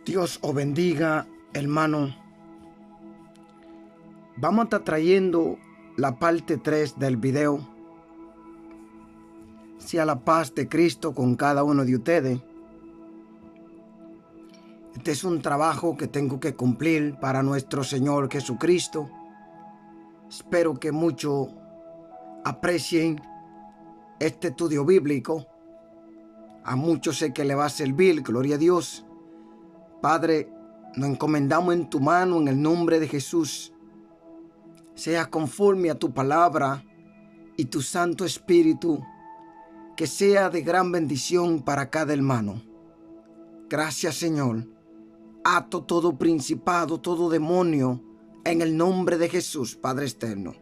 Dios os bendiga, hermano. Vamos a estar trayendo la parte 3 del video. Sea la paz de Cristo con cada uno de ustedes. Este es un trabajo que tengo que cumplir para nuestro Señor Jesucristo. Espero que muchos aprecien este estudio bíblico. A muchos sé que le va a servir, gloria a Dios. Padre, nos encomendamos en tu mano en el nombre de Jesús. Sea conforme a tu palabra y tu Santo Espíritu, que sea de gran bendición para cada hermano. Gracias, Señor. Ato todo principado, todo demonio, en el nombre de Jesús, Padre eterno.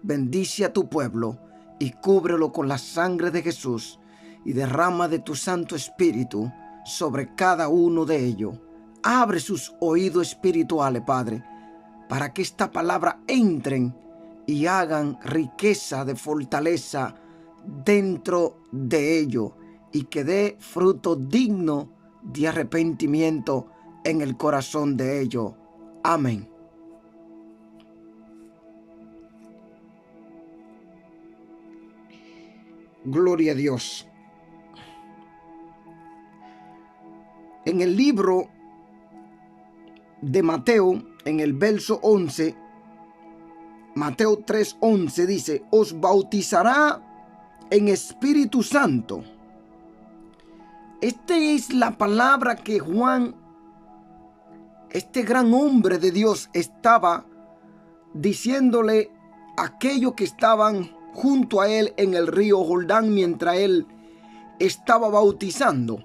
Bendice a tu pueblo y cúbrelo con la sangre de Jesús y derrama de tu Santo Espíritu sobre cada uno de ellos. Abre sus oídos espirituales, Padre, para que esta palabra entren y hagan riqueza de fortaleza dentro de ellos y que dé fruto digno de arrepentimiento en el corazón de ellos. Amén. Gloria a Dios. En el libro de Mateo, en el verso 11, Mateo 3:11 dice: os bautizará en Espíritu Santo. Esta es la palabra que Juan, este gran hombre de Dios, estaba diciéndole a aquellos que estaban junto a él en el río Jordán mientras él estaba bautizando.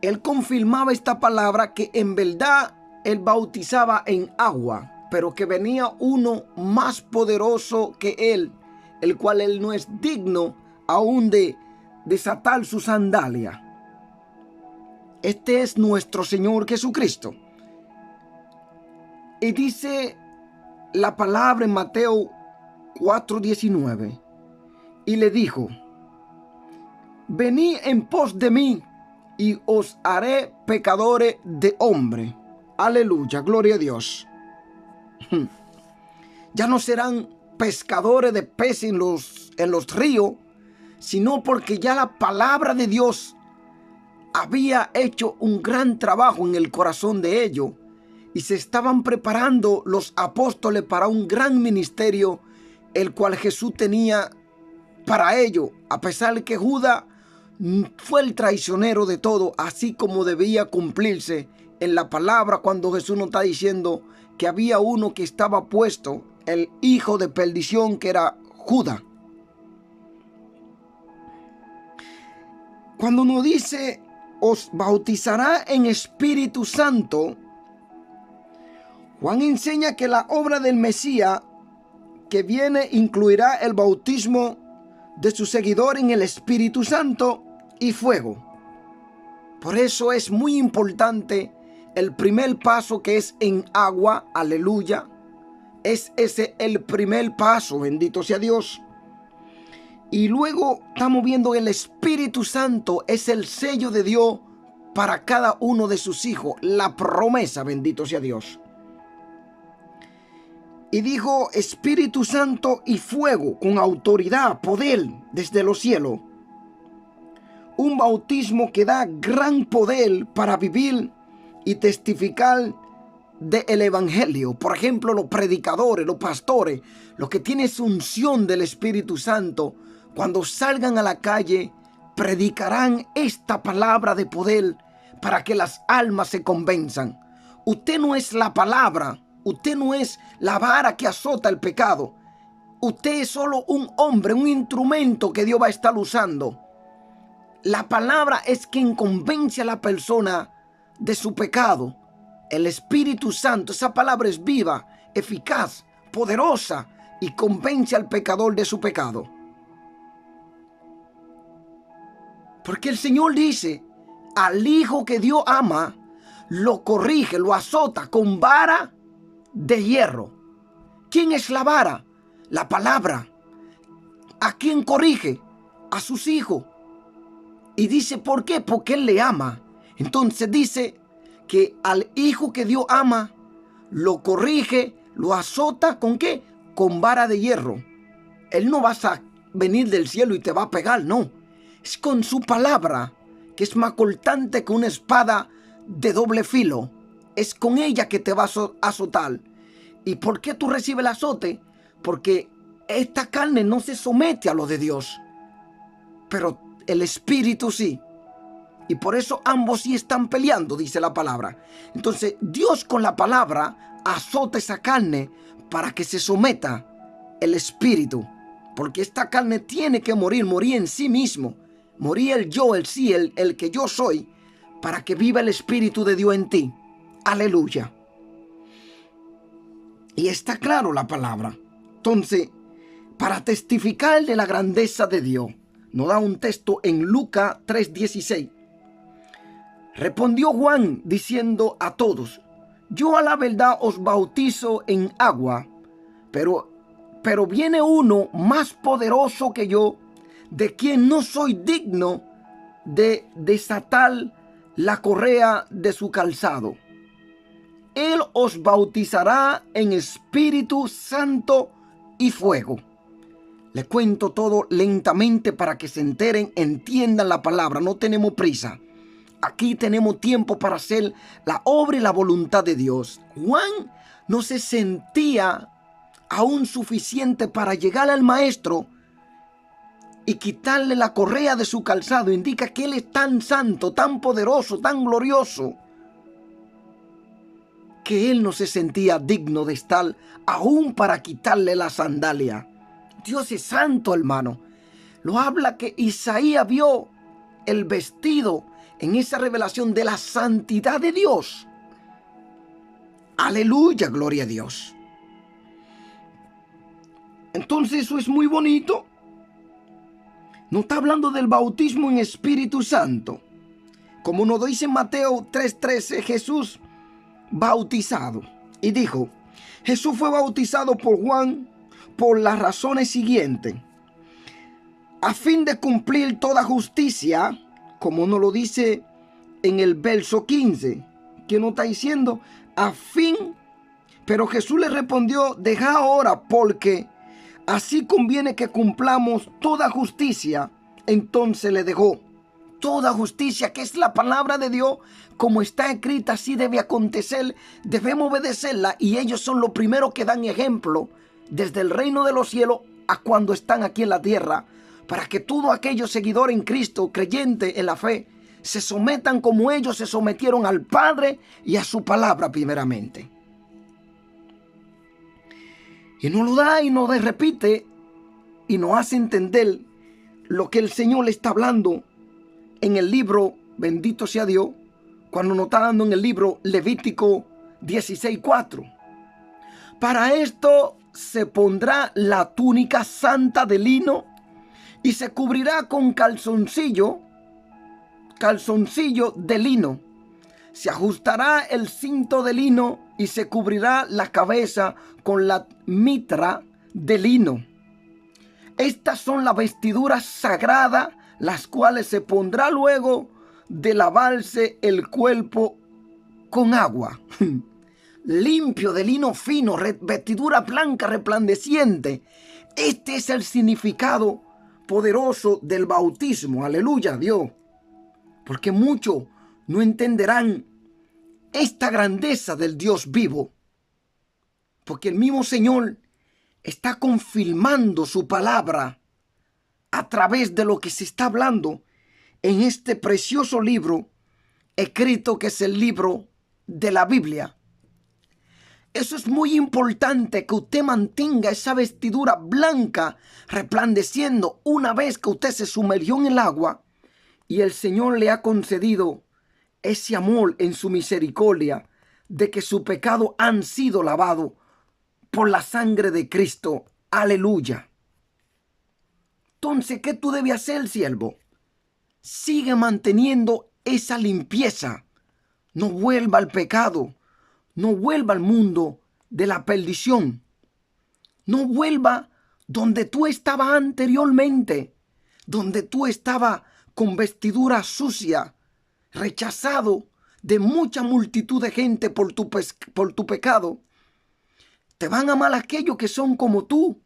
Él confirmaba esta palabra que en verdad él bautizaba en agua, pero que venía uno más poderoso que él, el cual él no es digno aún de desatar su sandalia. Este es nuestro Señor Jesucristo. Y dice la palabra en Mateo 4:19. Y le dijo: venid en pos de mí y os haré pecadores de hombre. Aleluya, gloria a Dios. Ya no serán pescadores de peces en los ríos, sino porque ya la palabra de Dios había hecho un gran trabajo en el corazón de ellos y se estaban preparando los apóstoles para un gran ministerio, el cual Jesús tenía para ellos, a pesar de que Judas fue el traicionero de todo, así como debía cumplirse en la palabra cuando Jesús nos está diciendo que había uno que estaba puesto, el hijo de perdición, que era Judas. Cuando nos dice os bautizará en Espíritu Santo, Juan enseña que la obra del Mesías que viene incluirá el bautismo de su seguidor en el Espíritu Santo y fuego. Por eso es muy importante el primer paso, que es en agua. Aleluya. Es ese el primer paso, bendito sea Dios. Y luego estamos viendo el Espíritu Santo es el sello de Dios para cada uno de sus hijos, la promesa, bendito sea Dios. Y dijo Espíritu Santo y fuego, con autoridad, poder desde los cielos. Un bautismo que da gran poder para vivir y testificar del evangelio. Por ejemplo, los predicadores, los pastores, los que tienen unción del Espíritu Santo, cuando salgan a la calle, predicarán esta palabra de poder para que las almas se convenzan. Usted no es la palabra. Usted no es la vara que azota el pecado. Usted es solo un hombre, un instrumento que Dios va a estar usando. La palabra es quien convence a la persona de su pecado. El Espíritu Santo, esa palabra es viva, eficaz, poderosa y convence al pecador de su pecado. Porque el Señor dice: al hijo que Dios ama, lo corrige, lo azota con vara de hierro. ¿Quién es la vara? La palabra. ¿A quién corrige? A sus hijos. Y dice, ¿por qué? Porque Él le ama. Entonces dice que al hijo que Dios ama, lo corrige, lo azota, ¿con qué? Con vara de hierro. Él no va a venir del cielo y te va a pegar, no. Es con su palabra, que es más cortante que una espada de doble filo. Es con ella que te va a azotar. ¿Y por qué tú recibes el azote? Porque esta carne no se somete a lo de Dios, pero el espíritu sí. Y por eso ambos sí están peleando, dice la palabra. Entonces Dios con la palabra azota esa carne para que se someta el espíritu. Porque esta carne tiene que morir en sí mismo. Morir el yo, el sí, el que yo soy, para que viva el Espíritu de Dios en ti. Aleluya. Y está claro la palabra. Entonces, para testificar de la grandeza de Dios, nos da un texto en Lucas 3:16. Respondió Juan diciendo a todos: yo a la verdad os bautizo en agua, pero viene uno más poderoso que yo, de quien no soy digno de desatar la correa de su calzado. Él os bautizará en Espíritu Santo y fuego. Le cuento todo lentamente para que se enteren, entiendan la palabra. No tenemos prisa. Aquí tenemos tiempo para hacer la obra y la voluntad de Dios. Juan no se sentía aún suficiente para llegar al maestro y quitarle la correa de su calzado. Indica que Él es tan santo, tan poderoso, tan glorioso, que Él no se sentía digno de estar aún para quitarle la sandalia. Dios es santo, hermano. Lo habla que Isaías vio el vestido en esa revelación de la santidad de Dios. Aleluya, gloria a Dios. Entonces eso es muy bonito. No está hablando del bautismo en Espíritu Santo. Como nos dice Mateo 3:13, Jesús bautizado. Y dijo, Jesús fue bautizado por Juan por las razones siguientes: a fin de cumplir toda justicia, como nos lo dice en el verso 15, que nos está diciendo, a fin. Pero Jesús le respondió, dejad ahora, porque así conviene que cumplamos toda justicia. Entonces le dejó. Toda justicia, que es la palabra de Dios, como está escrita, así debe acontecer. Debemos obedecerla, y ellos son los primeros que dan ejemplo desde el reino de los cielos a cuando están aquí en la tierra, para que todos aquellos seguidores en Cristo, creyentes en la fe, se sometan como ellos se sometieron al Padre y a su palabra primeramente. Y nos lo da y nos repite y nos hace entender lo que el Señor le está hablando en el libro, bendito sea Dios, cuando nos está dando en el libro Levítico 16:4. Para esto se pondrá la túnica santa de lino y se cubrirá con calzoncillo de lino. Se ajustará el cinto de lino y se cubrirá la cabeza con la mitra de lino. Estas son las vestiduras sagradas, las cuales se pondrá luego de lavarse el cuerpo con agua. Limpio, de lino fino, vestidura blanca resplandeciente. Este es el significado poderoso del bautismo. Aleluya, Dios. Porque muchos no entenderán esta grandeza del Dios vivo. Porque el mismo Señor está confirmando su palabra a través de lo que se está hablando en este precioso libro escrito, que es el libro de la Biblia. Eso es muy importante, que usted mantenga esa vestidura blanca resplandeciendo una vez que usted se sumergió en el agua y el Señor le ha concedido ese amor en su misericordia de que sus pecados han sido lavados por la sangre de Cristo. Aleluya. Entonces, ¿qué tú debes hacer, siervo? Sigue manteniendo esa limpieza. No vuelva al pecado. No vuelva al mundo de la perdición. No vuelva donde tú estabas anteriormente, donde tú estabas con vestidura sucia, rechazado de mucha multitud de gente por tu pecado. Te van a amar aquellos que son como tú,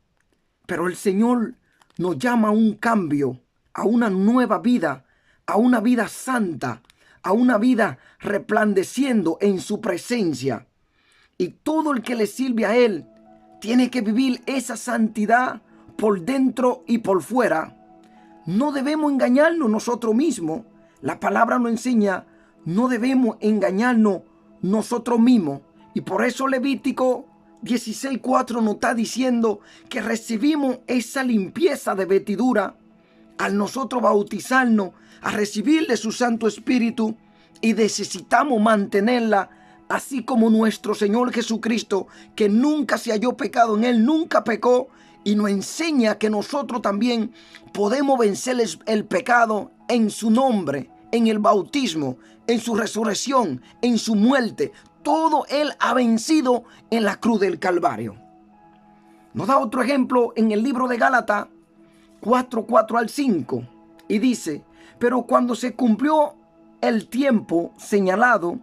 pero el Señor nos llama a un cambio, a una nueva vida, a una vida santa, a una vida resplandeciendo en su presencia. Y todo el que le sirve a Él tiene que vivir esa santidad por dentro y por fuera. No debemos engañarnos nosotros mismos. La palabra nos enseña, no debemos engañarnos nosotros mismos. Y por eso Levítico 16:4 nos está diciendo que recibimos esa limpieza de vestidura al nosotros bautizarnos, a recibir de su Santo Espíritu, y necesitamos mantenerla, así como nuestro Señor Jesucristo, que nunca se halló pecado en Él, nunca pecó, y nos enseña que nosotros también podemos vencer el pecado en su nombre, en el bautismo, en su resurrección, en su muerte. Todo Él ha vencido en la cruz del Calvario. Nos da otro ejemplo en el libro de Gálatas 4:4-5, y dice: pero cuando se cumplió el tiempo señalado,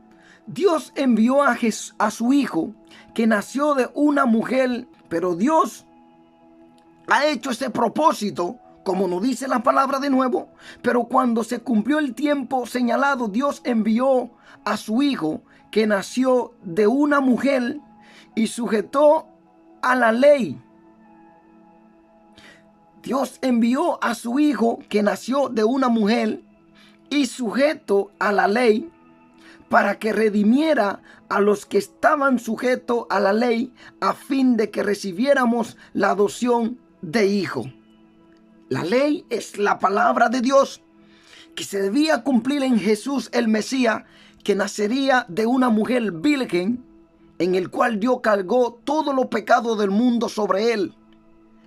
Dios envió a su Hijo, que nació de una mujer, pero Dios ha hecho ese propósito, como nos dice la palabra de nuevo. Pero cuando se cumplió el tiempo señalado, Dios envió a su Hijo, que nació de una mujer y sujetó a la ley. Dios envió a su Hijo, que nació de una mujer y sujeto a la ley, para que redimiera a los que estaban sujetos a la ley, a fin de que recibiéramos la adopción de hijo. La ley es la palabra de Dios, que se debía cumplir en Jesús el Mesías, que nacería de una mujer virgen, en el cual Dios cargó todos los pecados del mundo sobre él.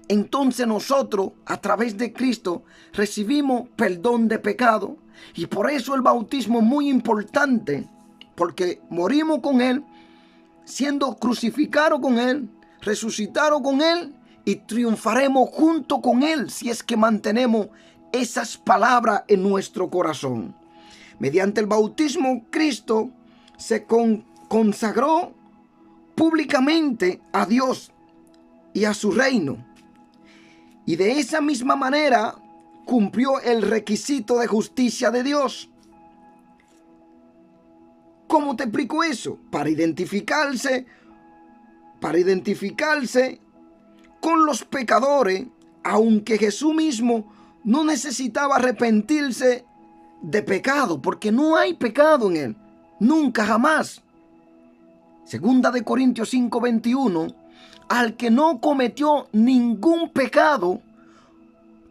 Entonces nosotros, a través de Cristo, recibimos perdón de pecado. Y por eso el bautismo es muy importante, porque morimos con Él, siendo crucificados con Él, resucitados con Él, y triunfaremos junto con Él si es que mantenemos esas palabras en nuestro corazón. Mediante el bautismo, Cristo se consagró públicamente a Dios y a su reino. Y de esa misma manera cumplió el requisito de justicia de Dios. ¿Cómo te explico eso? Para identificarse con los pecadores, aunque Jesús mismo no necesitaba arrepentirse de pecado, porque no hay pecado en él, nunca, jamás. Segunda de Corintios 5:21, al que no cometió ningún pecado,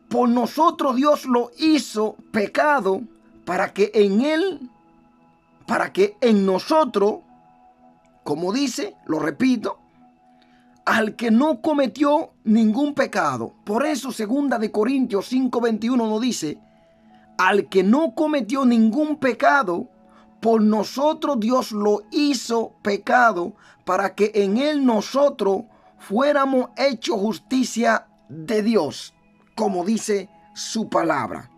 por nosotros Dios lo hizo pecado, para que en nosotros, como dice, lo repito, al que no cometió ningún pecado. Por eso segunda de Corintios 5:21 nos dice: al que no cometió ningún pecado, por nosotros Dios lo hizo pecado, para que en él nosotros fuéramos hechos justicia de Dios, como dice su palabra.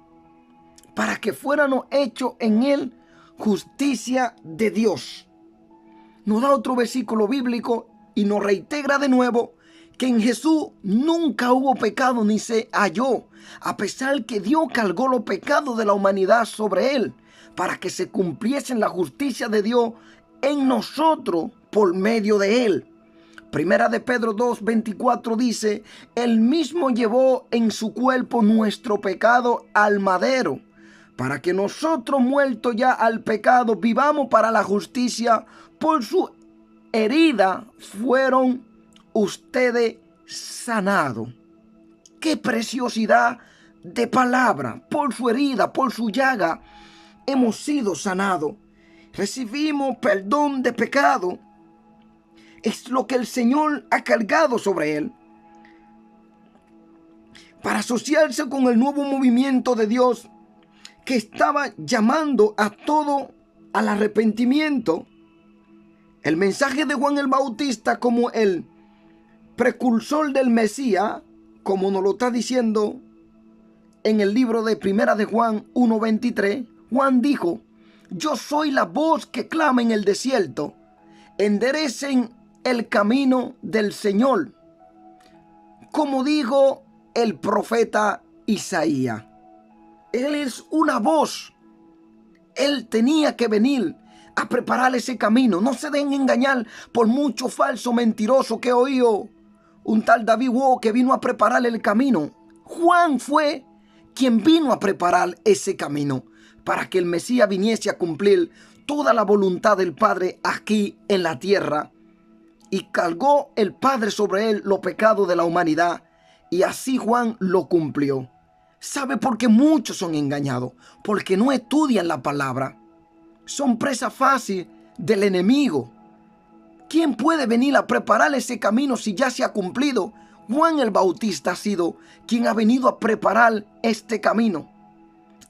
Para que fuéramos hechos en él justicia de Dios. Nos da otro versículo bíblico y nos reitera de nuevo que en Jesús nunca hubo pecado ni se halló, a pesar que Dios cargó los pecados de la humanidad sobre él, para que se cumpliese la justicia de Dios en nosotros por medio de él. Primera de Pedro 2:24 dice: él mismo llevó en su cuerpo nuestro pecado al madero, para que nosotros, muertos ya al pecado, vivamos para la justicia. Por su herida fueron ustedes sanados. ¡Qué preciosidad de palabra! Por su herida, por su llaga, hemos sido sanados. Recibimos perdón de pecado. Es lo que el Señor ha cargado sobre él, para asociarse con el nuevo movimiento de Dios, que estaba llamando a todo al arrepentimiento. El mensaje de Juan el Bautista, como el precursor del Mesías, como nos lo está diciendo en el libro de Primera de Juan 1:23, Juan dijo: yo soy la voz que clama en el desierto, enderecen el camino del Señor, como dijo el profeta Isaías. Él es una voz. Él tenía que venir a preparar ese camino. No se dejen engañar por mucho falso mentiroso que he oído. Un tal David Wood que vino a preparar el camino. Juan fue quien vino a preparar ese camino para que el Mesías viniese a cumplir toda la voluntad del Padre aquí en la tierra. Y cargó el Padre sobre él los pecados de la humanidad. Y así Juan lo cumplió. ¿Sabe por qué muchos son engañados? Porque no estudian la palabra. Son presa fácil del enemigo. ¿Quién puede venir a preparar ese camino si ya se ha cumplido? Juan el Bautista ha sido quien ha venido a preparar este camino.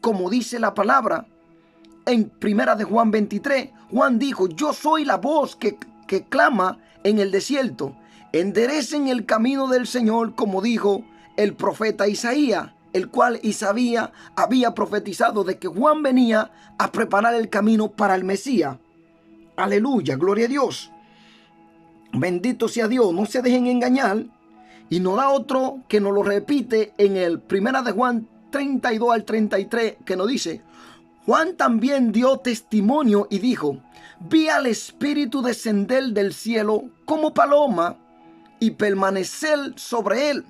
Como dice la palabra en Primera de Juan 23, Juan dijo: yo soy la voz que clama en el desierto, enderecen el camino del Señor, como dijo el profeta Isaías, el cual Isaías había profetizado de que Juan venía a preparar el camino para el Mesías. Aleluya, gloria a Dios. Bendito sea Dios, no se dejen engañar. Y nos da otro que nos lo repite en el Primera de Juan 32 al 33, que nos dice: Juan también dio testimonio y dijo: vi al Espíritu descender del cielo como paloma y permanecer sobre él.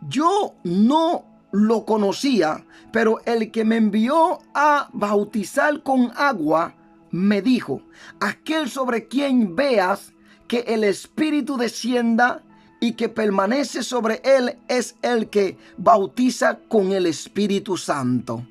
Yo no lo conocía, pero el que me envió a bautizar con agua me dijo: aquel sobre quien veas que el Espíritu descienda y que permanece sobre él es el que bautiza con el Espíritu Santo.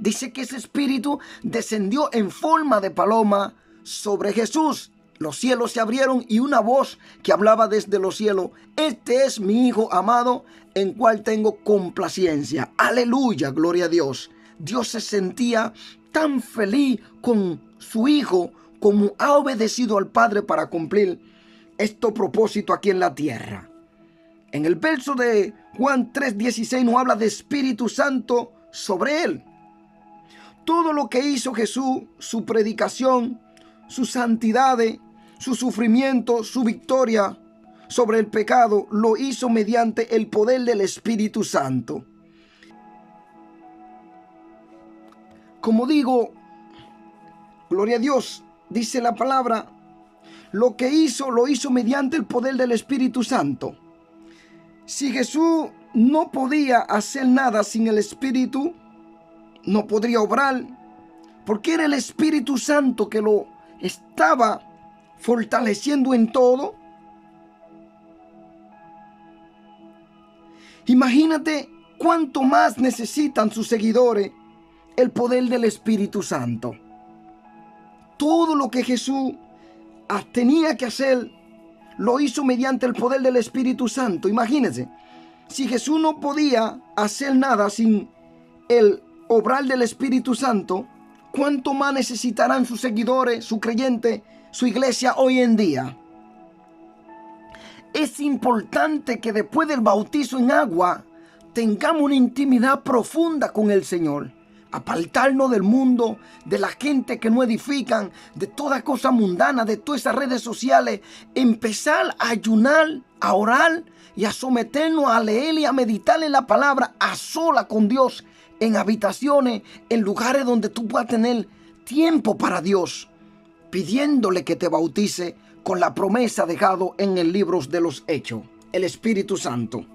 Dice que ese Espíritu descendió en forma de paloma sobre Jesús. Los cielos se abrieron y una voz que hablaba desde los cielos: este es mi Hijo amado, en cual tengo complacencia. Aleluya, gloria a Dios. Dios se sentía tan feliz con su Hijo, como ha obedecido al Padre para cumplir este propósito aquí en la tierra. En el verso de Juan 3:16 nos habla de Espíritu Santo sobre él. Todo lo que hizo Jesús, su predicación, sus santidades, su sufrimiento, su victoria sobre el pecado, lo hizo mediante el poder del Espíritu Santo. Como digo, gloria a Dios, dice la palabra, lo que hizo, lo hizo mediante el poder del Espíritu Santo. Si Jesús no podía hacer nada sin el Espíritu, no podría obrar, porque era el Espíritu Santo que lo estaba fortaleciendo en todo. Imagínate cuánto más necesitan sus seguidores el poder del Espíritu Santo. Todo lo que Jesús tenía que hacer, lo hizo mediante el poder del Espíritu Santo. Imagínense, si Jesús no podía hacer nada sin el obrar del Espíritu Santo, ¿cuánto más necesitarán sus seguidores, su creyente, su iglesia hoy en día? Es importante que después del bautizo en agua tengamos una intimidad profunda con el Señor. Apartarnos del mundo, de la gente que no edifican, de toda cosa mundana, de todas esas redes sociales. Empezar a ayunar, a orar y a someternos a leer y a meditar en la palabra a sola con Dios, en habitaciones, en lugares donde tú puedas tener tiempo para Dios, pidiéndole que te bautice con la promesa dejado en el libro de los Hechos, el Espíritu Santo.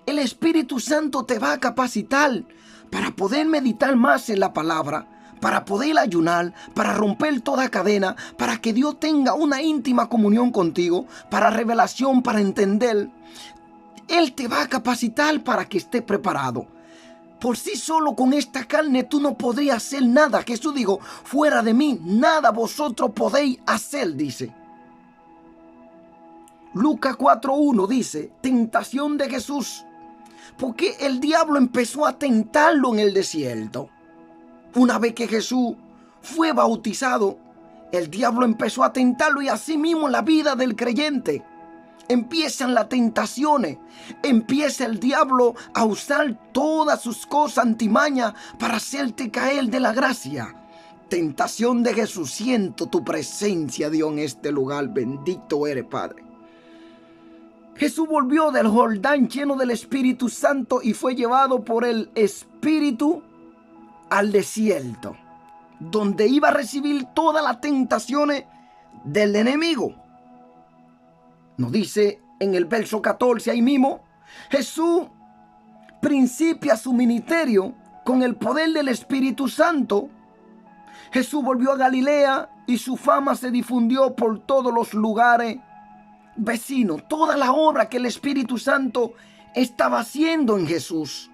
El Espíritu Santo te va a capacitar para poder meditar más en la palabra, para poder ayunar, para romper toda cadena, para que Dios tenga una íntima comunión contigo, para revelación, para entender. Él te va a capacitar para que estés preparado. Por sí solo con esta carne tú no podrías hacer nada. Jesús dijo: fuera de mí nada vosotros podéis hacer, dice. Lucas 4:1 dice: tentación de Jesús. Porque el diablo empezó a tentarlo en el desierto. Una vez que Jesús fue bautizado, el diablo empezó a tentarlo, y así mismo la vida del creyente. empiezan las tentaciones, empieza el diablo a usar todas sus cosas antimañas para hacerte caer de la gracia. Tentación de Jesús, siento tu presencia, Dios, en este lugar. Bendito eres, Padre. Jesús volvió del Jordán lleno del Espíritu Santo y fue llevado por el Espíritu al desierto, donde iba a recibir todas las tentaciones del enemigo. Nos dice en el verso 14 ahí mismo, Jesús principia su ministerio con el poder del Espíritu Santo. Jesús volvió a Galilea y su fama se difundió por todos los lugares vecinos. Toda la obra que el Espíritu Santo estaba haciendo en Jesús,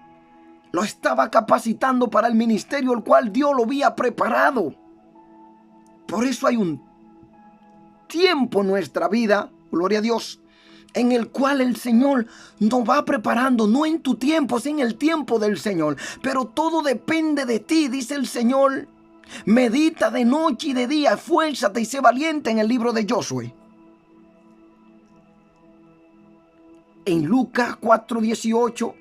lo estaba capacitando para el ministerio el cual Dios lo había preparado. Por eso hay un tiempo en nuestra vida, gloria a Dios, en el cual el Señor nos va preparando, no en tu tiempo, sino en el tiempo del Señor. Pero todo depende de ti, dice el Señor. Medita de noche y de día, esfuérzate y sé valiente, en el libro de Josué. En Lucas 4:18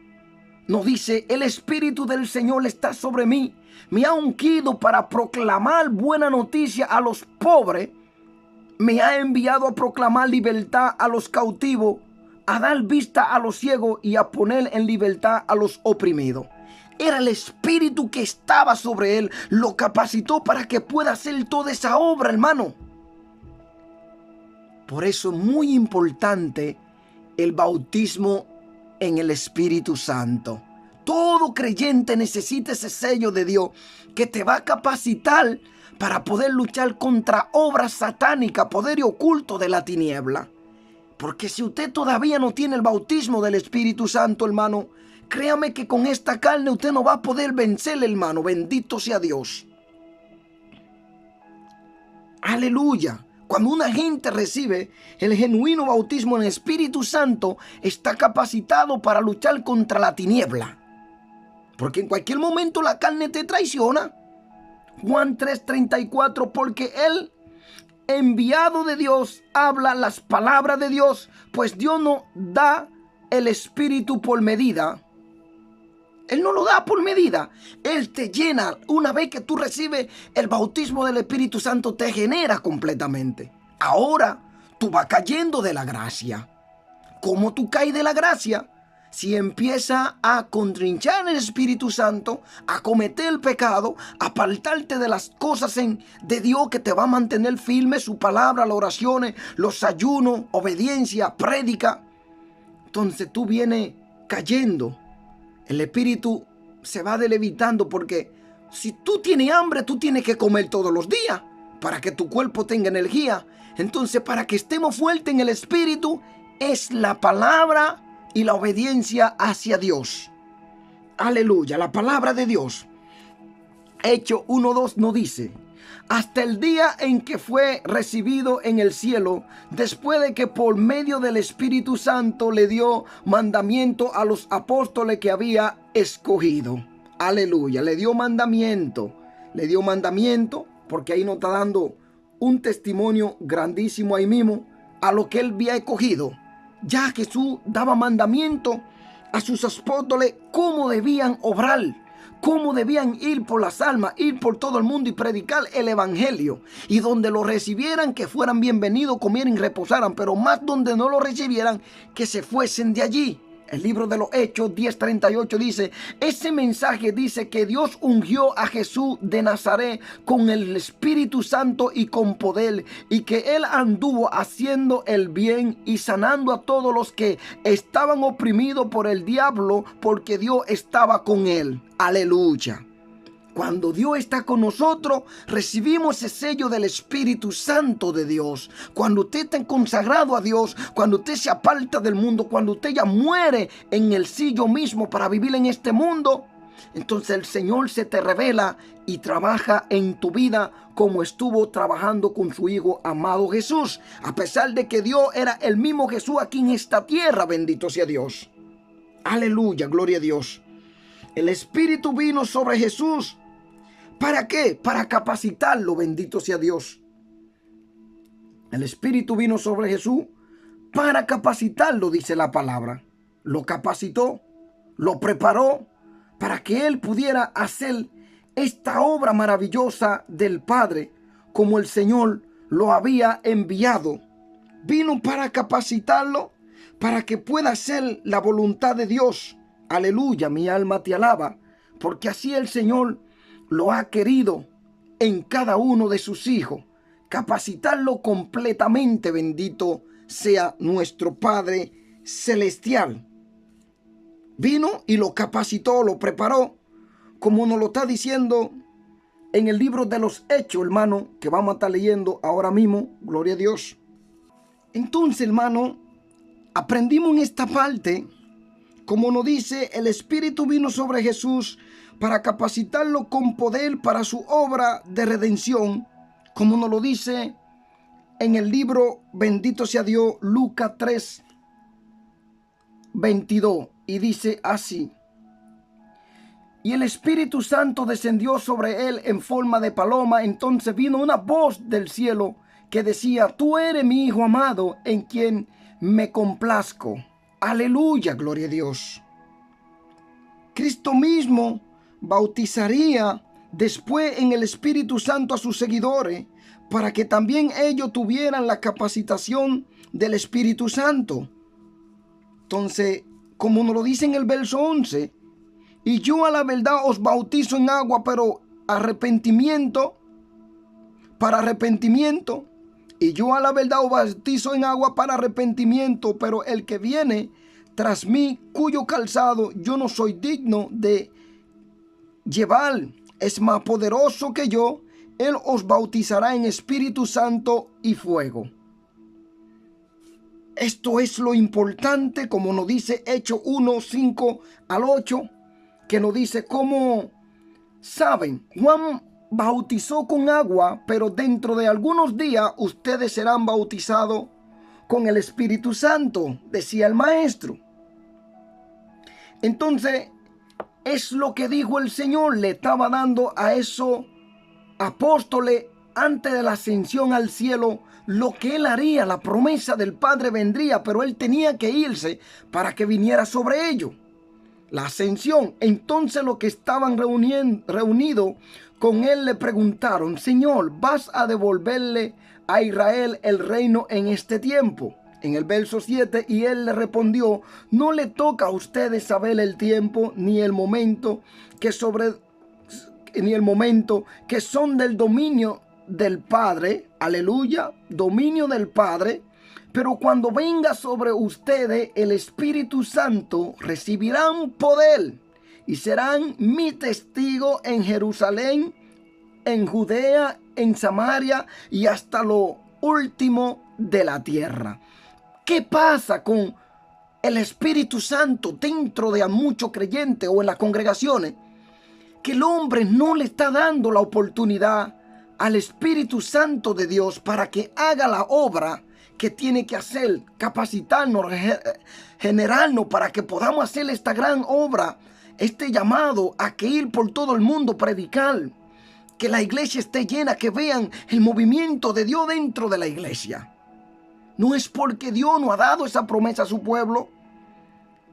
nos dice, el Espíritu del Señor está sobre mí, me ha ungido para proclamar buena noticia a los pobres, me ha enviado a proclamar libertad a los cautivos, a dar vista a los ciegos y a poner en libertad a los oprimidos. Era el Espíritu que estaba sobre él, lo capacitó para que pueda hacer toda esa obra, hermano. Por eso es muy importante el bautismo en el Espíritu Santo. Todo creyente necesita ese sello de Dios que te va a capacitar para poder luchar contra obras satánicas, poder oculto de la tiniebla. Porque si usted todavía no tiene el bautismo del Espíritu Santo, hermano, créame que con esta carne usted no va a poder vencer, hermano. Bendito sea Dios. Aleluya. Cuando una gente recibe el genuino bautismo en el Espíritu Santo, está capacitado para luchar contra la tiniebla. Porque en cualquier momento la carne te traiciona. Juan 3:34, porque él, enviado de Dios, habla las palabras de Dios, pues Dios no da el Espíritu por medida. Él no lo da por medida. Él te llena. Una vez que tú recibes el bautismo del Espíritu Santo, te genera completamente. Ahora tú vas cayendo de la gracia. ¿Cómo tú caes de la gracia? Si empiezas a contrinchar el Espíritu Santo, a cometer el pecado, a apartarte de las cosas de Dios que te va a mantener firme, su palabra, las oraciones, los ayunos, obediencia, prédica. Entonces tú vienes cayendo. El espíritu se va debilitando, porque si tú tienes hambre, tú tienes que comer todos los días para que tu cuerpo tenga energía. Entonces, para que estemos fuertes en el espíritu, es la palabra y la obediencia hacia Dios. Aleluya, la palabra de Dios. Hechos 1:2 nos dice, hasta el día en que fue recibido en el cielo, después de que por medio del Espíritu Santo le dio mandamiento a los apóstoles que había escogido. Aleluya, le dio mandamiento, porque ahí nos está dando un testimonio grandísimo ahí mismo a lo que él había escogido. Ya Jesús daba mandamiento a sus apóstoles cómo debían obrar, cómo debían ir por las almas, ir por todo el mundo y predicar el evangelio. Y donde lo recibieran, que fueran bienvenidos, comieran y reposaran. Pero más donde no lo recibieran, que se fuesen de allí. El libro de los Hechos 10:38 dice, ese mensaje dice que Dios ungió a Jesús de Nazaret con el Espíritu Santo y con poder, y que él anduvo haciendo el bien y sanando a todos los que estaban oprimidos por el diablo, porque Dios estaba con él. Aleluya. Cuando Dios está con nosotros, recibimos ese sello del Espíritu Santo de Dios. Cuando usted está consagrado a Dios, cuando usted se aparta del mundo, cuando usted ya muere en el sillo mismo para vivir en este mundo, entonces el Señor se te revela y trabaja en tu vida como estuvo trabajando con su Hijo amado Jesús. A pesar de que Dios era el mismo Jesús aquí en esta tierra, bendito sea Dios. Aleluya, gloria a Dios. El Espíritu vino sobre Jesús. ¿Para qué? Para capacitarlo, bendito sea Dios. El Espíritu vino sobre Jesús para capacitarlo, dice la palabra. Lo capacitó, lo preparó para que él pudiera hacer esta obra maravillosa del Padre como el Señor lo había enviado. Vino para capacitarlo, para que pueda hacer la voluntad de Dios. Aleluya, mi alma te alaba, porque así el Señor lo ha querido en cada uno de sus hijos. Capacitarlo completamente, bendito sea nuestro Padre Celestial. Vino y lo capacitó, lo preparó, como nos lo está diciendo en el libro de los Hechos, hermano, que vamos a estar leyendo ahora mismo. Gloria a Dios. Entonces, hermano, aprendimos en esta parte, como nos dice, el Espíritu vino sobre Jesús para capacitarlo con poder para su obra de redención, como nos lo dice en el libro, bendito sea Dios, Lucas 3, 22, y dice así: y el Espíritu Santo descendió sobre él en forma de paloma. Entonces vino una voz del cielo que decía: tú eres mi Hijo amado, en quien me complazco. Aleluya, gloria a Dios. Cristo mismo bautizaría después en el Espíritu Santo a sus seguidores, para que también ellos tuvieran la capacitación del Espíritu Santo. Entonces, como nos lo dice en el verso 11, y yo a la verdad os bautizo en agua, pero arrepentimiento, para arrepentimiento. Y yo a la verdad os bautizo en agua para arrepentimiento, pero el que viene tras mí, cuyo calzado yo no soy digno de llevar, es más poderoso que yo. Él os bautizará en Espíritu Santo y fuego. Esto es lo importante, como nos dice Hechos 1, 5 al 8, que nos dice cómo, saben, Juan bautizó con agua, pero dentro de algunos días ustedes serán bautizados con el Espíritu Santo, decía el maestro. Entonces, es lo que dijo el Señor, le estaba dando a esos apóstoles antes de la ascensión al cielo, lo que él haría. La promesa del Padre vendría, pero él tenía que irse para que viniera sobre ellos la ascensión. Entonces los que estaban reunidos con él le preguntaron: Señor, ¿vas a devolverle a Israel el reino en este tiempo? En el verso 7, y él le respondió: no le toca a ustedes saber el tiempo ni el momento que son del dominio del Padre. Aleluya, dominio del Padre. Pero cuando venga sobre ustedes el Espíritu Santo, recibirán poder y serán mi testigo en Jerusalén, en Judea, en Samaria y hasta lo último de la tierra. ¿Qué pasa con el Espíritu Santo dentro de muchos creyentes o en las congregaciones? Que el hombre no le está dando la oportunidad al Espíritu Santo de Dios para que haga la obra que tiene que hacer, capacitarnos, generarnos para que podamos hacer esta gran obra, este llamado a que ir por todo el mundo, predicar, que la iglesia esté llena, que vean el movimiento de Dios dentro de la iglesia. No es porque Dios no ha dado esa promesa a su pueblo,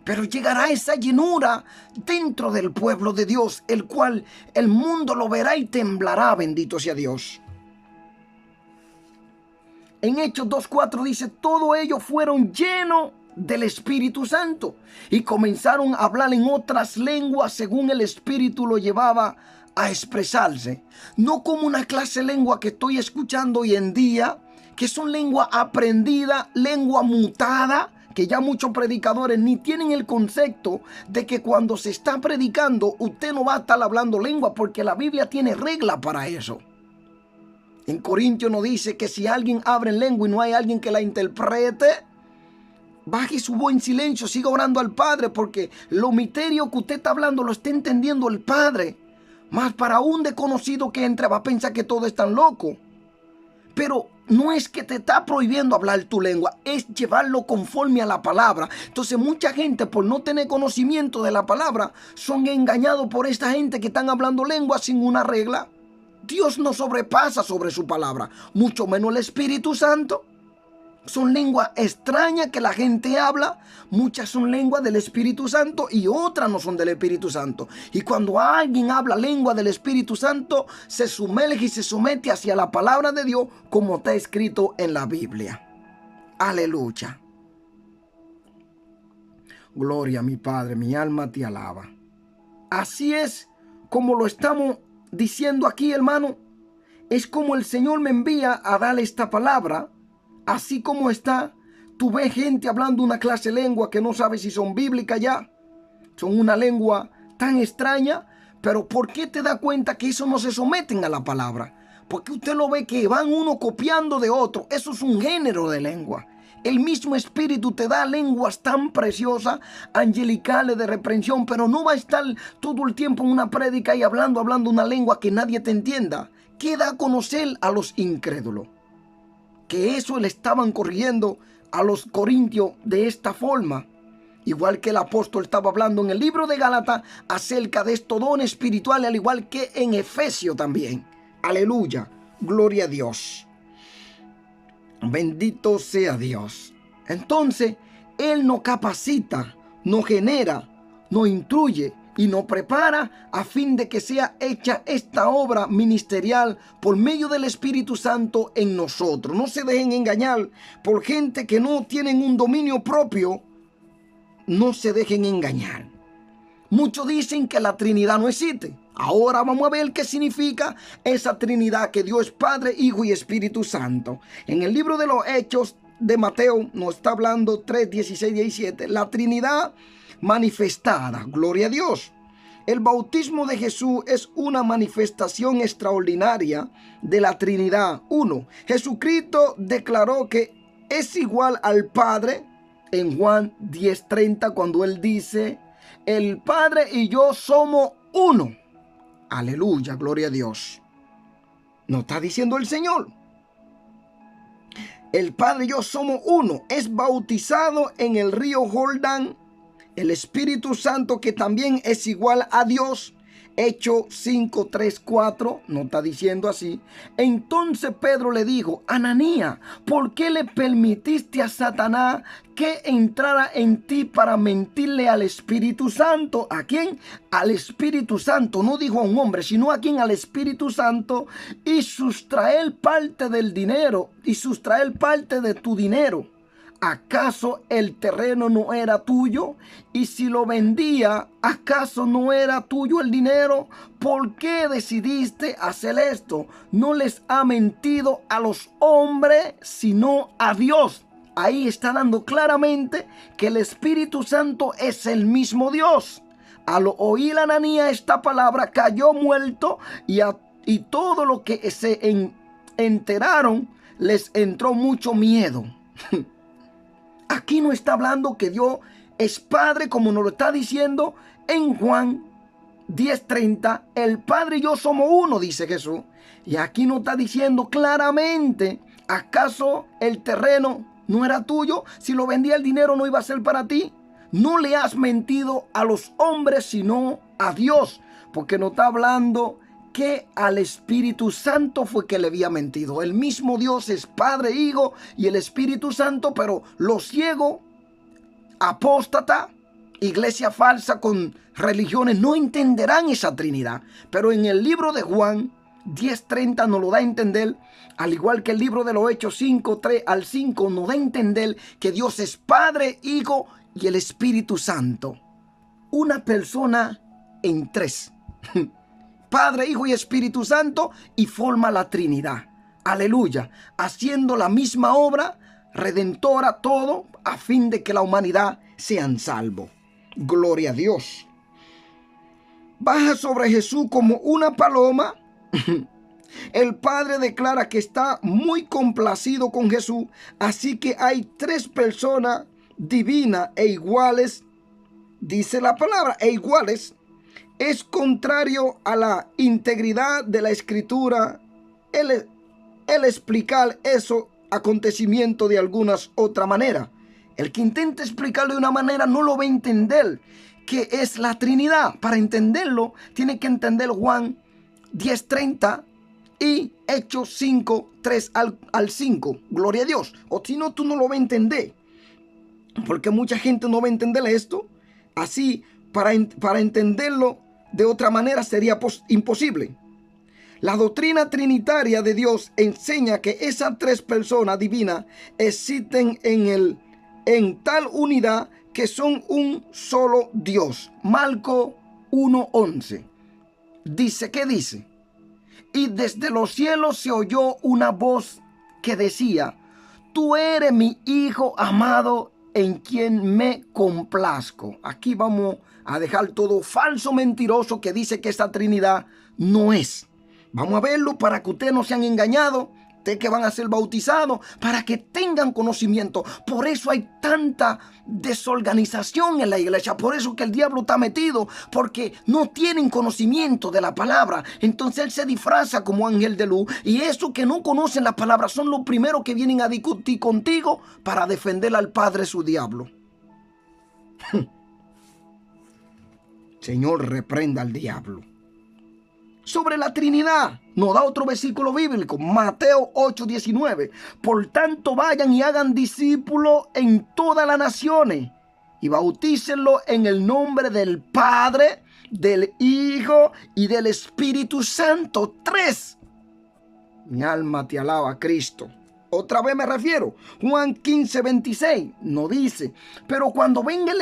pero llegará esa llenura dentro del pueblo de Dios, el cual el mundo lo verá y temblará, bendito sea Dios. En Hechos 2:4 dice: todos ellos fueron llenos del Espíritu Santo y comenzaron a hablar en otras lenguas según el Espíritu lo llevaba a expresarse. No como una clase de lengua que estoy escuchando hoy en día, que son lengua aprendida, lengua mutada, que ya muchos predicadores ni tienen el concepto de que cuando se está predicando usted no va a estar hablando lengua, porque la Biblia tiene regla para eso. En Corintios nos dice que si alguien habla en lengua y no hay alguien que la interprete, baje su voz en silencio, siga orando al Padre, porque lo misterio que usted está hablando lo está entendiendo el Padre. Más para un desconocido que entre va a pensar que todo es tan loco. Pero no es que te está prohibiendo hablar tu lengua, es llevarlo conforme a la palabra. Entonces mucha gente, por no tener conocimiento de la palabra, son engañados por esta gente que están hablando lengua sin una regla. Dios no sobrepasa sobre su palabra, mucho menos el Espíritu Santo. son lenguas extrañas que la gente habla. Muchas son lenguas del Espíritu Santo y otras no son del Espíritu Santo. Y cuando alguien habla lengua del Espíritu Santo, se sumerge y se somete hacia la palabra de Dios, como está escrito en la Biblia. Aleluya. Gloria a mi Padre, mi alma te alaba. Así es como lo estamos diciendo aquí, hermano. Es como el Señor me envía a darle esta palabra. Así como está, tú ves gente hablando una clase de lengua que no sabes si son bíblicas ya. Son una lengua tan extraña. Pero ¿por qué te da cuenta que eso no se someten a la palabra? Porque usted lo ve que van uno copiando de otro. Eso es un género de lengua. El mismo Espíritu te da lenguas tan preciosas, angelicales de reprensión, pero no va a estar todo el tiempo en una prédica y hablando una lengua que nadie te entienda. ¿Qué da a conocer a los incrédulos? Que eso le estaban corrigiendo a los corintios de esta forma. Igual que el apóstol estaba hablando en el libro de Gálatas acerca de estos dones espirituales, al igual que en Efesios también. Aleluya, gloria a Dios. Bendito sea Dios. Entonces, Él nos capacita, nos genera, nos instruye y nos prepara a fin de que sea hecha esta obra ministerial por medio del Espíritu Santo en nosotros. No se dejen engañar por gente que no tienen un dominio propio. No se dejen engañar. Muchos dicen que la Trinidad no existe. Ahora vamos a ver qué significa esa Trinidad, que Dios es Padre, Hijo y Espíritu Santo. En el libro de los Hechos de Mateo nos está hablando 3, 16, 17. La Trinidad manifestada. Gloria a Dios. El bautismo de Jesús es una manifestación extraordinaria de la Trinidad. 1. Jesucristo declaró que es igual al Padre en Juan 10:30, cuando Él dice: el Padre y yo somos uno. Aleluya, gloria a Dios. Nos está diciendo el Señor. El Padre y yo somos uno. Es bautizado en el río Jordán. El Espíritu Santo, que también es igual a Dios. Hechos 5, 3, 4, no está diciendo así. Entonces Pedro le dijo: Ananías, ¿por qué le permitiste a Satanás que entrara en ti para mentirle al Espíritu Santo? ¿A quién? Al Espíritu Santo. No dijo a un hombre, sino a quién: al Espíritu Santo. Y sustraer parte del dinero, y sustraer parte de tu dinero. ¿Acaso el terreno no era tuyo? Y si lo vendía, ¿acaso no era tuyo el dinero? ¿Por qué decidiste hacer esto? No les ha mentido a los hombres, sino a Dios. Ahí está dando claramente que el Espíritu Santo es el mismo Dios. Al oír Ananías esta palabra, cayó muerto, y todo lo que se enteraron les entró mucho miedo. Aquí no está hablando que Dios es Padre, como nos lo está diciendo en Juan 10:30. El Padre y yo somos uno, dice Jesús. Y aquí nos está diciendo claramente: ¿acaso el terreno no era tuyo? Si lo vendía, el dinero no iba a ser para ti. No le has mentido a los hombres, sino a Dios. Porque nos está hablando que al Espíritu Santo fue que le había mentido. El mismo Dios es Padre, Hijo y el Espíritu Santo, pero los ciegos, apóstata, iglesia falsa con religiones, no entenderán esa Trinidad. Pero en el libro de Juan 10:30 nos lo da a entender, al igual que el libro de los Hechos 5, 3 al 5 nos da a entender que Dios es Padre, Hijo y el Espíritu Santo. Una persona en tres. Padre, Hijo y Espíritu Santo, y forma la Trinidad. Aleluya. Haciendo la misma obra redentora, todo a fin de que la humanidad sean salvos. Gloria a Dios. Baja sobre Jesús como una paloma. El Padre declara que está muy complacido con Jesús. Así que hay tres personas divinas e iguales. Dice la palabra, e iguales. Es contrario a la integridad de la Escritura el explicar esos acontecimientos de algunas otra manera. El que intenta explicarlo de una manera no lo va a entender, que es la Trinidad. Para entenderlo, tiene que entender Juan 10:30 y Hechos 5, 3 al 5. Gloria a Dios. O si no, tú no lo vas a entender. Porque mucha gente no va a entender esto. Así, para entenderlo de otra manera sería imposible. La doctrina trinitaria de Dios enseña que esas tres personas divinas existen en tal unidad que son un solo Dios. Marcos 1:11. Dice, ¿qué dice? Y desde los cielos se oyó una voz que decía: tú eres mi hijo amado en quien me complazco. Aquí vamos a dejar todo falso, mentiroso que dice que esta Trinidad no es. Vamos a verlo para que ustedes no sean engañados, ustedes que van a ser bautizados, para que tengan conocimiento. Por eso hay tanta desorganización en la iglesia, por eso que el diablo está metido, porque no tienen conocimiento de la palabra. Entonces él se disfraza como ángel de luz, y esos que no conocen la palabra son los primeros que vienen a discutir contigo para defender al Padre su diablo. Señor, reprenda al diablo. Sobre la Trinidad, nos da otro versículo bíblico, Mateo 8:19. Por tanto, vayan y hagan discípulos en todas las naciones y bautícenlo en el nombre del Padre, del Hijo y del Espíritu Santo. 3. Mi alma te alaba, Cristo. Otra vez me refiero, Juan 15:26 nos dice: pero cuando venga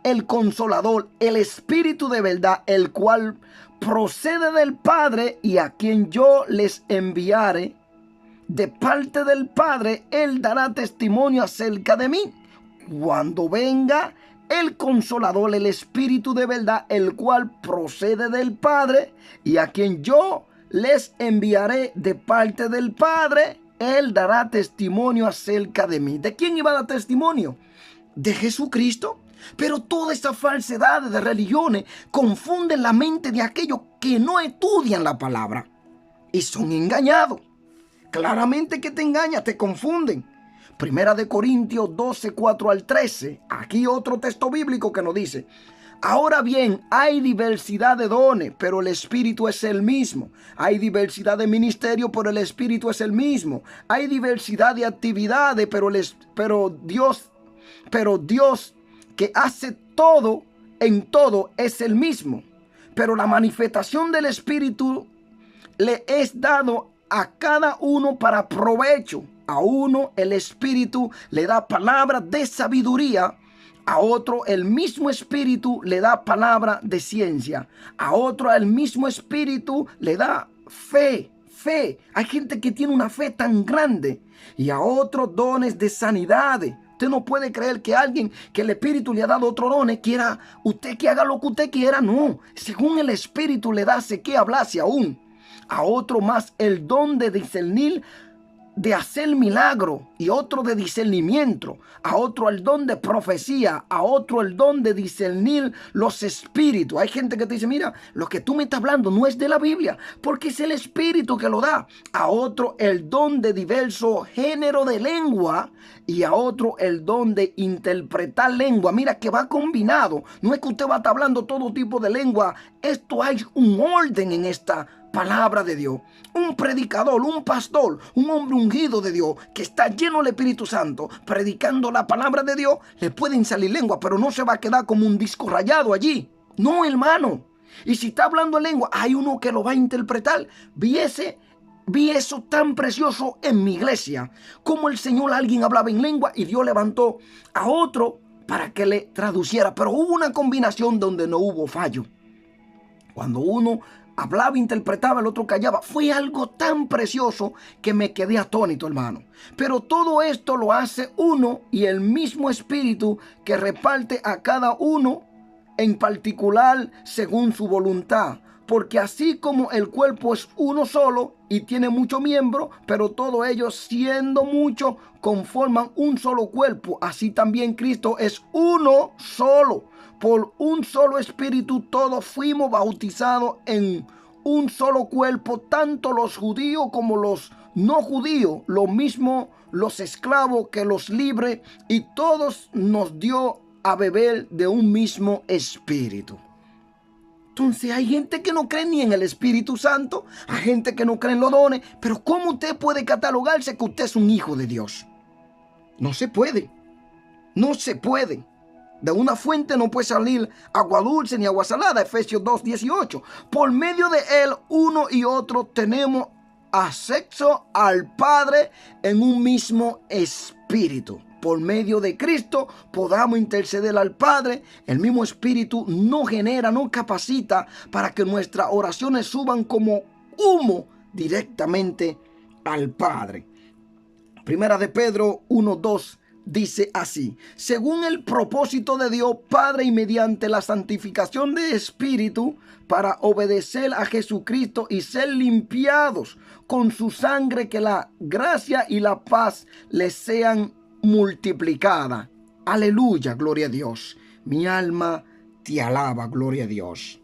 el Consolador, el Espíritu de verdad, el cual procede del Padre y a quien yo les enviare de parte del Padre, él dará testimonio acerca de mí. Cuando venga el Consolador, el Espíritu de verdad, el cual procede del Padre y a quien yo les enviaré de parte del Padre, él dará testimonio acerca de mí. ¿De quién iba a dar testimonio? De Jesucristo. Pero todas estas falsedades de religiones confunden la mente de aquellos que no estudian la palabra y son engañados. Claramente que te engañan, te confunden. Primera de Corintios 12, 4 al 13. Aquí otro texto bíblico que nos dice: ahora bien, hay diversidad de dones, pero el Espíritu es el mismo. Hay diversidad de ministerio, pero el Espíritu es el mismo. Hay diversidad de actividades, pero Dios que hace todo en todo es el mismo. Pero la manifestación del Espíritu le es dado a cada uno para provecho. A uno el Espíritu le da palabra de sabiduría, a otro el mismo Espíritu le da palabra de ciencia, a otro el mismo Espíritu le da fe. Hay gente que tiene una fe tan grande, y a otros dones de sanidad. Usted no puede creer que alguien que el Espíritu le ha dado otro dones quiera usted que haga lo que usted quiera. No, según el Espíritu le da que hablase aún. A otro más el don de discernir, de hacer milagro, y otro de discernimiento, a otro el don de profecía, a otro el don de discernir los espíritus. Hay gente que te dice: mira, lo que tú me estás hablando no es de la Biblia, porque es el Espíritu que lo da. A otro el don de diverso género de lengua, y a otro el don de interpretar lengua. Mira que va combinado. No es que usted va a estar hablando todo tipo de lengua. Esto hay un orden en esta palabra de Dios. Un predicador, un pastor, un hombre ungido de Dios que está lleno del Espíritu Santo, predicando la palabra de Dios, le pueden salir lengua, pero no se va a quedar como un disco rayado allí. No, hermano. Y si está hablando en lengua, hay uno que lo va a interpretar. Vi eso tan precioso en mi iglesia, como el Señor, alguien hablaba en lengua y Dios levantó a otro para que le traduciera, pero hubo una combinación donde no hubo fallo. Cuando uno hablaba, interpretaba, el otro callaba. Fue algo tan precioso que me quedé atónito, hermano. Pero todo esto lo hace uno y el mismo Espíritu, que reparte a cada uno en particular según su voluntad. Porque así como el cuerpo es uno solo y tiene muchos miembros, pero todos ellos, siendo muchos, conforman un solo cuerpo, así también Cristo es uno solo. Por un solo Espíritu todos fuimos bautizados en un solo cuerpo, tanto los judíos como los no judíos, lo mismo los esclavos que los libres, y todos nos dio a beber de un mismo Espíritu. Entonces hay gente que no cree ni en el Espíritu Santo, hay gente que no cree en los dones, pero ¿cómo usted puede catalogarse que usted es un hijo de Dios? No se puede, no se puede. De una fuente no puede salir agua dulce ni agua salada, Efesios 2:18. Por medio de él, uno y otro tenemos acceso al Padre en un mismo espíritu. Por medio de Cristo podamos interceder al Padre. El mismo espíritu nos genera, nos capacita para que nuestras oraciones suban como humo directamente al Padre. Primera de Pedro 1:2 dice así: según el propósito de Dios Padre y mediante la santificación de espíritu, para obedecer a Jesucristo y ser limpiados con su sangre, que la gracia y la paz les sean multiplicadas. Aleluya, gloria a Dios. Mi alma te alaba, gloria a Dios.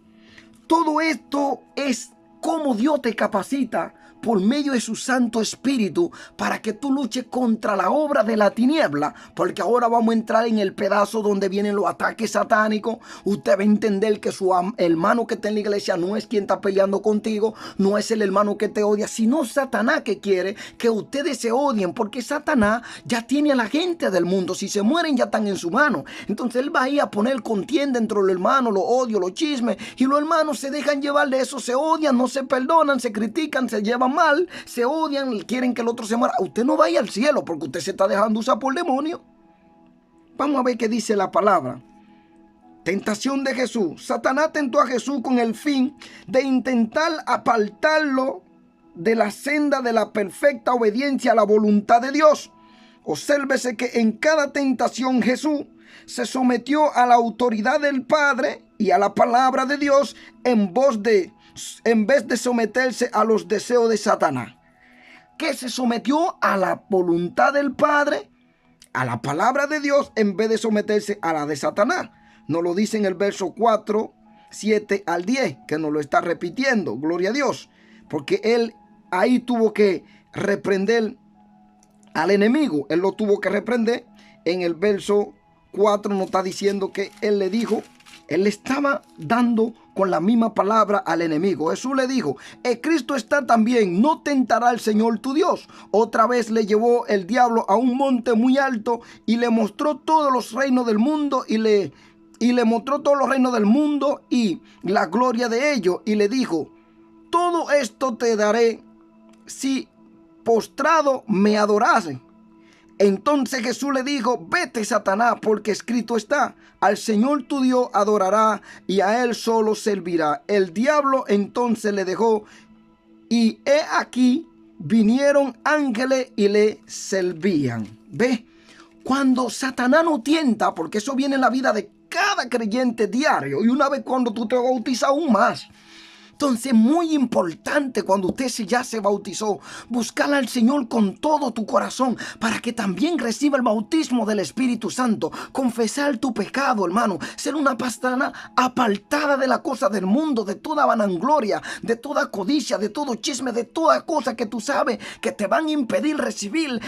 Todo esto es cómo Dios te capacita por medio de su Santo Espíritu para que tú luches contra la obra de la tiniebla, porque ahora vamos a entrar en el pedazo donde vienen los ataques satánicos. Usted va a entender que su hermano que está en la iglesia no es quien está peleando contigo, no es el hermano que te odia, sino Satanás, que quiere que ustedes se odien, porque Satanás ya tiene a la gente del mundo. Si se mueren ya están en su mano. Entonces él va a ir a poner contienda entre los hermanos, los odios, los chismes, y los hermanos se dejan llevar de eso, se odian, no se perdonan, se critican, se llevan mal, se odian, quieren que el otro se muera. Usted no vaya al cielo porque usted se está dejando usar por demonio. Vamos a ver qué dice la palabra. Tentación de Jesús. Satanás tentó a Jesús con el fin de intentar apartarlo de la senda de la perfecta obediencia a la voluntad de Dios. Obsérvese que en cada tentación Jesús se sometió a la autoridad del Padre y a la palabra de Dios en vez de someterse a los deseos de Satanás. Que se sometió a la voluntad del Padre, a la palabra de Dios, en vez de someterse a la de Satanás. Nos lo dice en el verso 4, 7 al 10, que nos lo está repitiendo, gloria a Dios, porque él ahí tuvo que reprender al enemigo. Él lo tuvo que reprender. En el verso 4 nos está diciendo que él le dijo, él le estaba dando con la misma palabra al enemigo. Jesús le dijo: Cristo está también, no tentará al Señor tu Dios. Otra vez le llevó el diablo a un monte muy alto y le mostró todos los reinos del mundo y le mostró todos los reinos del mundo y la gloria de ellos, y le dijo: todo esto te daré si postrado me adorasen. Entonces Jesús le dijo: vete, Satanás, porque escrito está: al Señor tu Dios adorará y a él solo servirá. El diablo entonces le dejó, y he aquí vinieron ángeles y le servían. Ve, cuando Satanás nos tienta, porque eso viene en la vida de cada creyente diario, y una vez cuando tú te bautizas aún más. Entonces, muy importante, cuando usted ya se bautizó, buscar al Señor con todo tu corazón para que también reciba el bautismo del Espíritu Santo. Confesar tu pecado, hermano. Ser una persona apartada de la cosa del mundo, de toda vanagloria, de toda codicia, de todo chisme, de toda cosa que tú sabes que te van a impedir recibir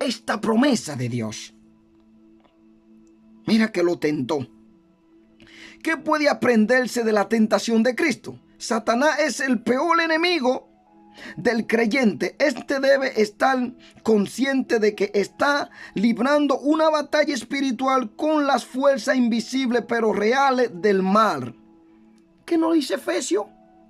esta promesa de Dios. Mira que lo tentó. ¿Qué puede aprenderse de la tentación de Cristo? Satanás es el peor enemigo del creyente. Este debe estar consciente de que está librando una batalla espiritual con las fuerzas invisibles pero reales del mal. ¿Qué nos dice Efesios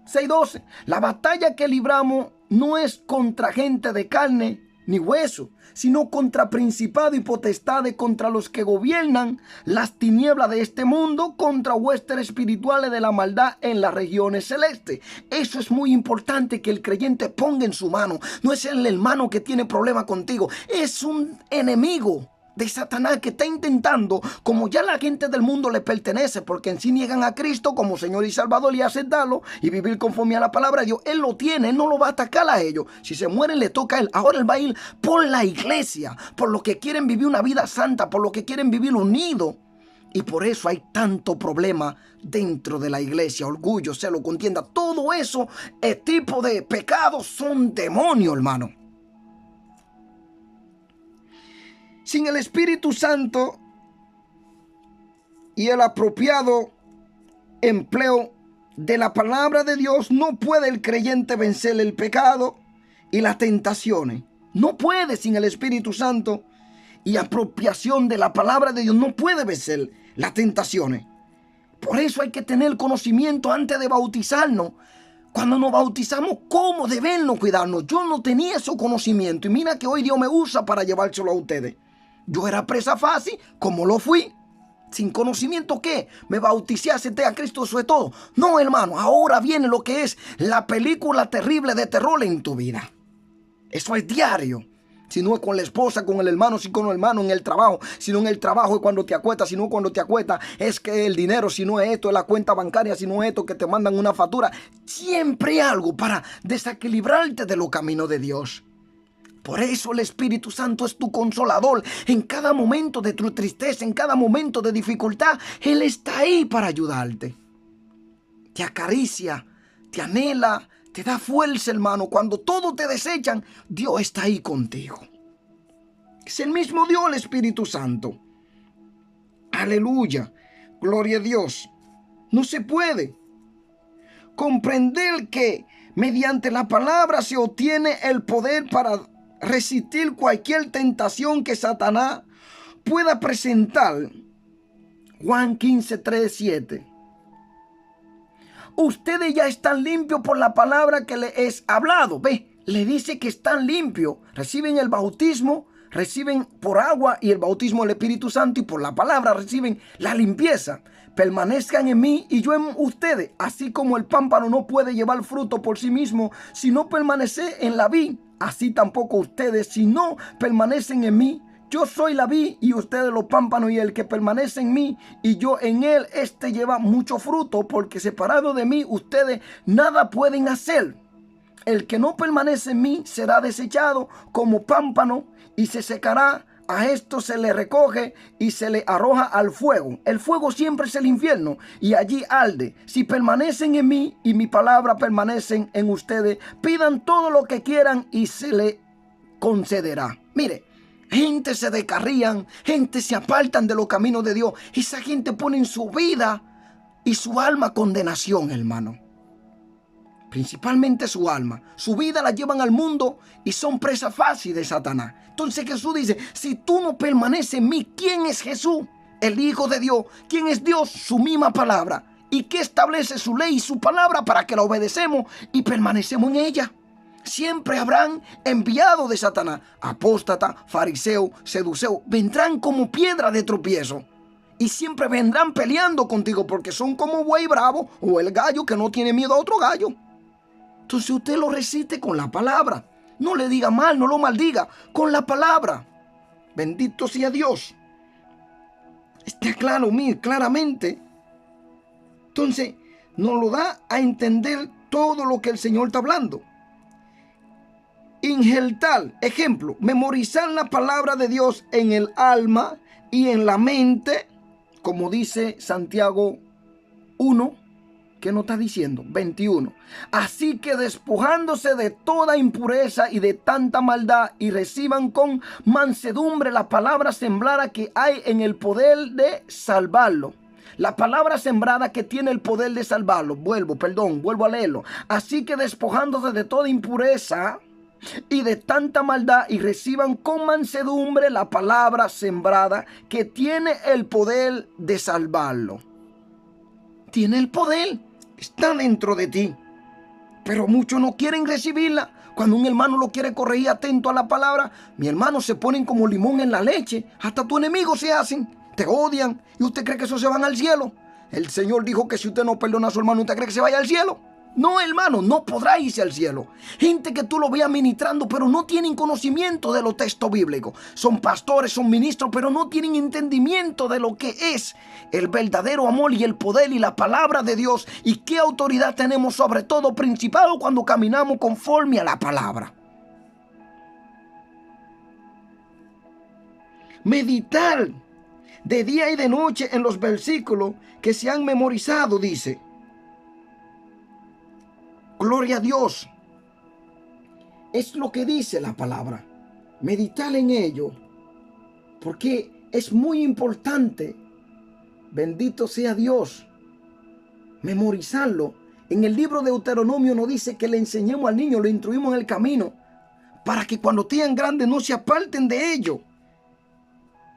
6:12? La batalla que libramos no es contra gente de carne ni hueso, sino contra principados y potestades, contra los que gobiernan las tinieblas de este mundo, contra huestes espirituales de la maldad en las regiones celestes. Eso es muy importante que el creyente ponga en su mano. No es el hermano que tiene problema contigo, es un enemigo de Satanás que está intentando, como ya la gente del mundo le pertenece, porque en sí niegan a Cristo como Señor y Salvador y aceptarlo y vivir conforme a la palabra de Dios. Él lo tiene, él no lo va a atacar a ellos. Si se mueren le toca a él. Ahora él va a ir por la iglesia, por los que quieren vivir una vida santa, por los que quieren vivir unidos. Y por eso hay tanto problema dentro de la iglesia: orgullo, celo, contienda. Todo eso, el tipo de pecados son demonios, hermano. Sin el Espíritu Santo y el apropiado empleo de la palabra de Dios, no puede el creyente vencer el pecado y las tentaciones. No puede sin el Espíritu Santo y apropiación de la palabra de Dios. No puede vencer las tentaciones. Por eso hay que tener conocimiento antes de bautizarnos. Cuando nos bautizamos, ¿cómo debemos cuidarnos? Yo no tenía ese conocimiento y mira que hoy Dios me usa para llevárselo a ustedes. Yo era presa fácil, como lo fui. Sin conocimiento, ¿qué? Me bauticé, acepté a Cristo, eso es todo. No, hermano, ahora viene lo que es la película terrible de terror en tu vida. Eso es diario. Si no es con la esposa, con el hermano, si con el hermano en el trabajo. Si no en el trabajo es cuando te acuestas, si no cuando te acuestas es que el dinero, si no es esto, es la cuenta bancaria, si no es esto, que te mandan una factura. Siempre hay algo para desequilibrarte de los caminos de Dios. Por eso el Espíritu Santo es tu consolador. En cada momento de tu tristeza, en cada momento de dificultad, Él está ahí para ayudarte. Te acaricia, te anhela, te da fuerza, hermano. Cuando todos te desechan, Dios está ahí contigo. Es el mismo Dios, el Espíritu Santo. Aleluya. Gloria a Dios. No se puede comprender que mediante la palabra se obtiene el poder para resistir cualquier tentación que Satanás pueda presentar. Juan 15, 3, 7. Ustedes ya están limpios por la palabra que les es hablado. Ve, le dice que están limpios. Reciben el bautismo, reciben por agua y el bautismo del Espíritu Santo, y por la palabra reciben la limpieza. Permanezcan en mí y yo en ustedes. Así como el pámpano no puede llevar fruto por sí mismo si no permanece en la vid, así tampoco ustedes si no permanecen en mí. Yo soy la vid y ustedes los pámpanos, y el que permanece en mí y yo en él, este lleva mucho fruto, porque separado de mí ustedes nada pueden hacer. El que no permanece en mí será desechado como pámpano y se secará. A esto se le recoge y se le arroja al fuego. El fuego siempre es el infierno y allí arde. Si permanecen en mí y mi palabra permanecen en ustedes, pidan todo lo que quieran y se le concederá. Mire, gente se descarrían, gente se apartan de los caminos de Dios. Esa gente pone en su vida y su alma condenación, hermano. Principalmente su alma. Su vida la llevan al mundo y son presa fácil de Satanás. Entonces Jesús dice, si tú no permaneces en mí, ¿quién es Jesús? El Hijo de Dios. ¿Quién es Dios? Su misma palabra. ¿Y qué establece su ley y su palabra para que la obedecemos y permanecemos en ella? Siempre habrán enviado de Satanás, apóstata, fariseo, seduceo. Vendrán como piedra de tropiezo. Y siempre vendrán peleando contigo porque son como buey bravo o el gallo que no tiene miedo a otro gallo. Entonces usted lo resiste con la palabra. No le diga mal, no lo maldiga. Con la palabra. Bendito sea Dios. Está claro, claramente. Entonces nos lo da a entender todo lo que el Señor está hablando. Injertar, ejemplo, memorizar la palabra de Dios en el alma y en la mente, como dice Santiago 1. ¿Qué nos está diciendo? 21. Así que despojándose de toda impureza y de tanta maldad, y reciban con mansedumbre la palabra sembrada que hay en el poder de salvarlo. La palabra sembrada que tiene el poder de salvarlo. Vuelvo a leerlo. Así que despojándose de toda impureza y de tanta maldad, y reciban con mansedumbre la palabra sembrada que tiene el poder de salvarlo. Tiene el poder. Está dentro de ti, pero muchos no quieren recibirla. Cuando un hermano lo quiere corregir atento a la palabra, mi hermano, se ponen como limón en la leche. Hasta tus enemigos se hacen, te odian, y usted cree que eso se van al cielo. El Señor dijo que si usted no perdona a su hermano, ¿usted cree que se vaya al cielo? No, hermano, no podrá irse al cielo. Gente que tú lo veas ministrando, pero no tienen conocimiento de los textos bíblicos. Son pastores, son ministros, pero no tienen entendimiento de lo que es el verdadero amor y el poder y la palabra de Dios. Y qué autoridad tenemos sobre todo principado cuando caminamos conforme a la palabra. Meditar de día y de noche en los versículos que se han memorizado, dice. Gloria a Dios. Es lo que dice la palabra. Meditar en ello. Porque es muy importante. Bendito sea Dios. memorizarlo. En el libro de Deuteronomio nos dice que le enseñemos al niño, lo instruimos en el camino, para que cuando sean grandes no se aparten de ello.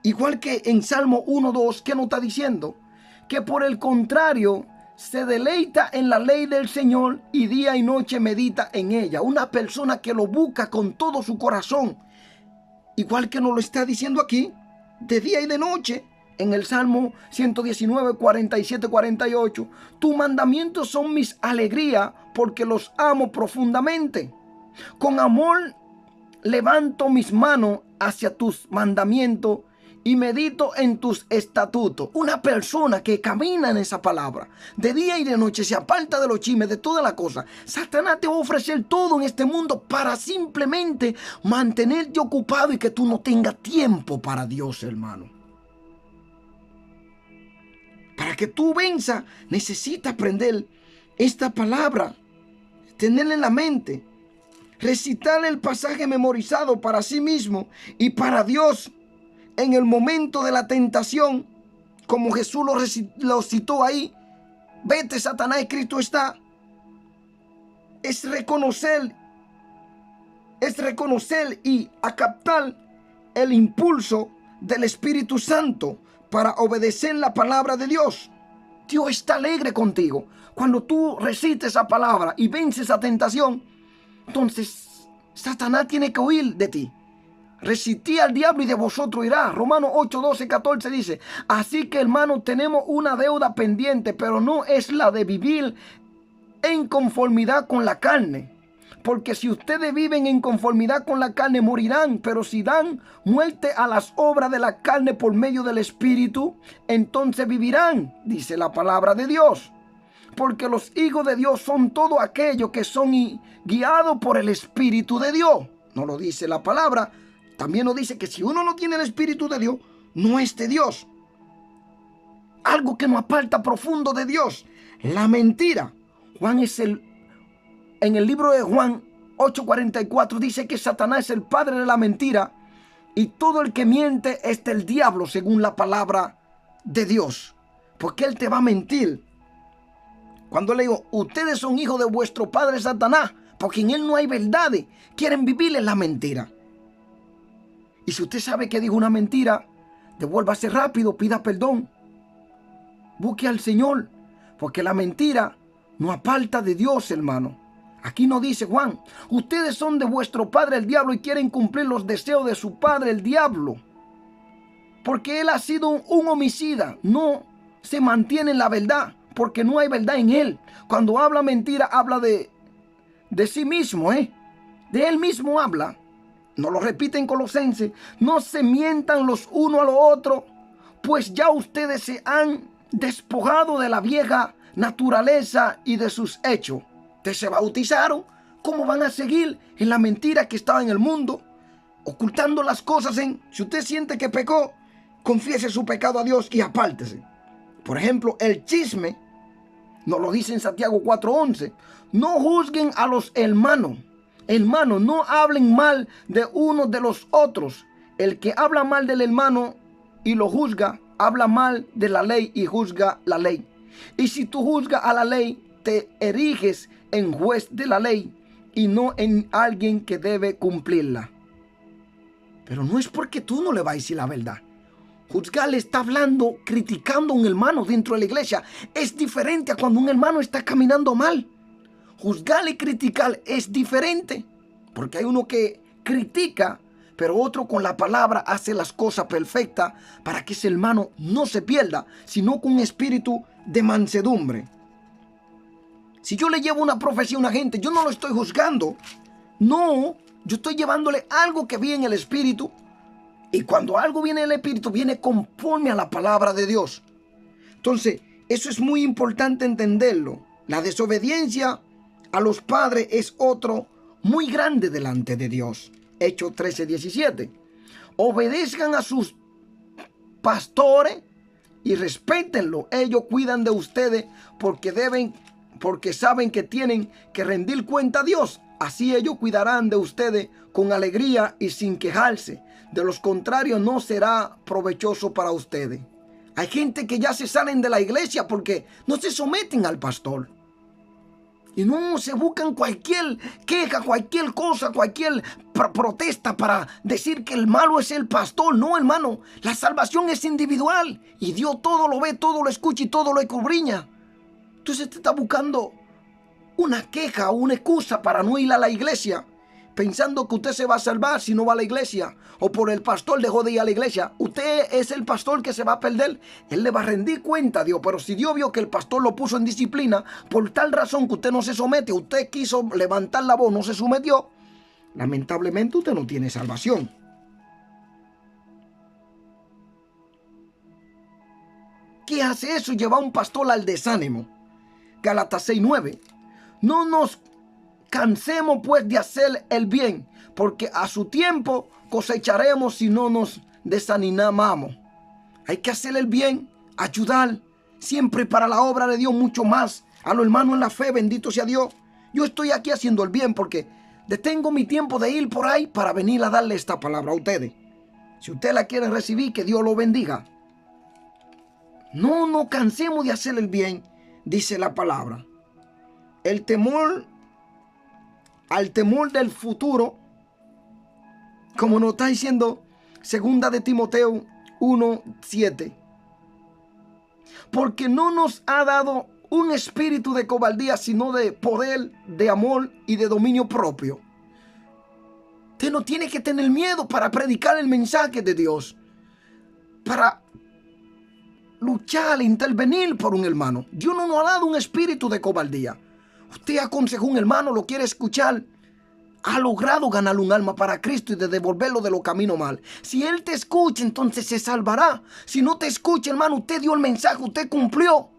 Igual que en Salmo 1:2, ¿qué nos está diciendo? Que por el contrario, se deleita en la ley del Señor y día y noche medita en ella. Una persona que lo busca con todo su corazón. Igual que nos lo está diciendo aquí, de día y de noche. En el Salmo 119, 47, 48. Tus mandamientos son mis alegrías porque los amo profundamente. Con amor levanto mis manos hacia tus mandamientos y medito en tus estatutos. Una persona que camina en esa palabra de día y de noche, se aparta de los chismes, de todas las cosas. Satanás te va a ofrecer todo en este mundo para simplemente mantenerte ocupado y que tú no tengas tiempo para Dios, hermano. Para que tú venzas, necesitas aprender esta palabra, tenerla en la mente, recitar el pasaje memorizado para sí mismo y para Dios. En el momento de la tentación, como Jesús lo citó ahí, vete Satanás, Cristo está. Es reconocer y captar el impulso del Espíritu Santo para obedecer la palabra de Dios. Dios está alegre contigo. Cuando tú recites esa palabra y vences esa tentación, entonces Satanás tiene que huir de ti. Resistí al diablo y de vosotros irá. Romanos 8, 12, 14 dice: así que, hermanos, tenemos una deuda pendiente, pero no es la de vivir en conformidad con la carne. Porque si ustedes viven en conformidad con la carne, morirán. Pero si dan muerte a las obras de la carne por medio del Espíritu, entonces vivirán, dice la palabra de Dios. Porque los hijos de Dios son todos aquellos que son guiados por el Espíritu de Dios. No lo dice la palabra. También nos dice que si uno no tiene el Espíritu de Dios, no es de Dios. Algo que nos aparta profundo de Dios. La mentira. En el libro de Juan 8:44 dice que Satanás es el padre de la mentira y todo el que miente es del diablo, según la palabra de Dios. Porque él te va a mentir. Cuando le digo, ustedes son hijos de vuestro padre Satanás, porque en él no hay verdades, quieren vivir en la mentira. Y si usted sabe que dijo una mentira, devuélvase rápido, pida perdón. Busque al Señor, porque la mentira no aparta de Dios, hermano. Aquí nos dice Juan, ustedes son de vuestro padre el diablo y quieren cumplir los deseos de su padre el diablo. Porque él ha sido un homicida, no se mantiene en la verdad, porque no hay verdad en él. Cuando habla mentira, habla de sí mismo, de él mismo habla. No lo repite en Colosenses. No se mientan los unos a los otros, pues ya ustedes se han despojado de la vieja naturaleza y de sus hechos. Ustedes se bautizaron. ¿Cómo van a seguir en la mentira que estaba en el mundo? Ocultando las cosas. Si usted siente que pecó, confiese su pecado a Dios y apártese. Por ejemplo, el chisme, nos lo dice en Santiago 4:11. No juzguen a los hermanos. Hermanos, no hablen mal de uno de los otros. El que habla mal del hermano y lo juzga, habla mal de la ley y juzga la ley. Y si tú juzgas a la ley, te eriges en juez de la ley y no en alguien que debe cumplirla. Pero no es porque tú no le vas a decir la verdad. Juzgar le está hablando, criticando a un hermano dentro de la iglesia. Es diferente a cuando un hermano está caminando mal. Juzgar y criticar es diferente, porque hay uno que critica, pero otro con la palabra hace las cosas perfectas para que ese hermano no se pierda, sino con un espíritu de mansedumbre. Si yo le llevo una profecía a una gente, yo no lo estoy juzgando. No, yo estoy llevándole algo que viene en el espíritu. Y cuando algo viene en el espíritu, viene conforme a la palabra de Dios. Entonces, eso es muy importante entenderlo. La desobediencia a los padres es otro muy grande delante de Dios. Hechos 13:17. Obedezcan a sus pastores y respétenlo. Ellos cuidan de ustedes porque saben que tienen que rendir cuenta a Dios. Así ellos cuidarán de ustedes con alegría y sin quejarse. De los contrarios no será provechoso para ustedes. Hay gente que ya se salen de la iglesia porque no se someten al pastor. Y no se buscan cualquier queja, cualquier cosa, cualquier protesta para decir que el malo es el pastor. No, hermano, la salvación es individual. Y Dios todo lo ve, todo lo escucha y todo lo escudriña. Entonces te está buscando una queja o una excusa para no ir a la iglesia, pensando que usted se va a salvar si no va a la iglesia, o por el pastor dejó de ir a la iglesia. Usted es el pastor que se va a perder. Él le va a rendir cuenta a Dios. Pero si Dios vio que el pastor lo puso en disciplina, por tal razón que usted no se somete, usted quiso levantar la voz, no se sometió, lamentablemente usted no tiene salvación. ¿Qué hace eso? Lleva a un pastor al desánimo. Gálatas 6:9. No nos cansemos pues de hacer el bien, porque a su tiempo cosecharemos si no nos desanimamos. Hay que hacer el bien, ayudar, siempre para la obra de Dios, mucho más a los hermanos en la fe, bendito sea Dios. Yo estoy aquí haciendo el bien porque detengo mi tiempo de ir por ahí para venir a darle esta palabra a ustedes. Si ustedes la quieren recibir, que Dios lo bendiga. No nos cansemos de hacer el bien, dice la palabra. El temor al temor del futuro, como nos está diciendo 2 de Timoteo 1:7. Porque no nos ha dado un espíritu de cobardía, sino de poder, de amor y de dominio propio. Usted no tiene que tener miedo para predicar el mensaje de Dios, para luchar, intervenir por un hermano. Dios no nos ha dado un espíritu de cobardía. Usted aconsejó a un hermano, lo quiere escuchar, ha logrado ganar un alma para Cristo y de devolverlo de los caminos mal. Si Él te escucha, entonces se salvará. Si no te escucha, hermano, usted dio el mensaje, usted cumplió.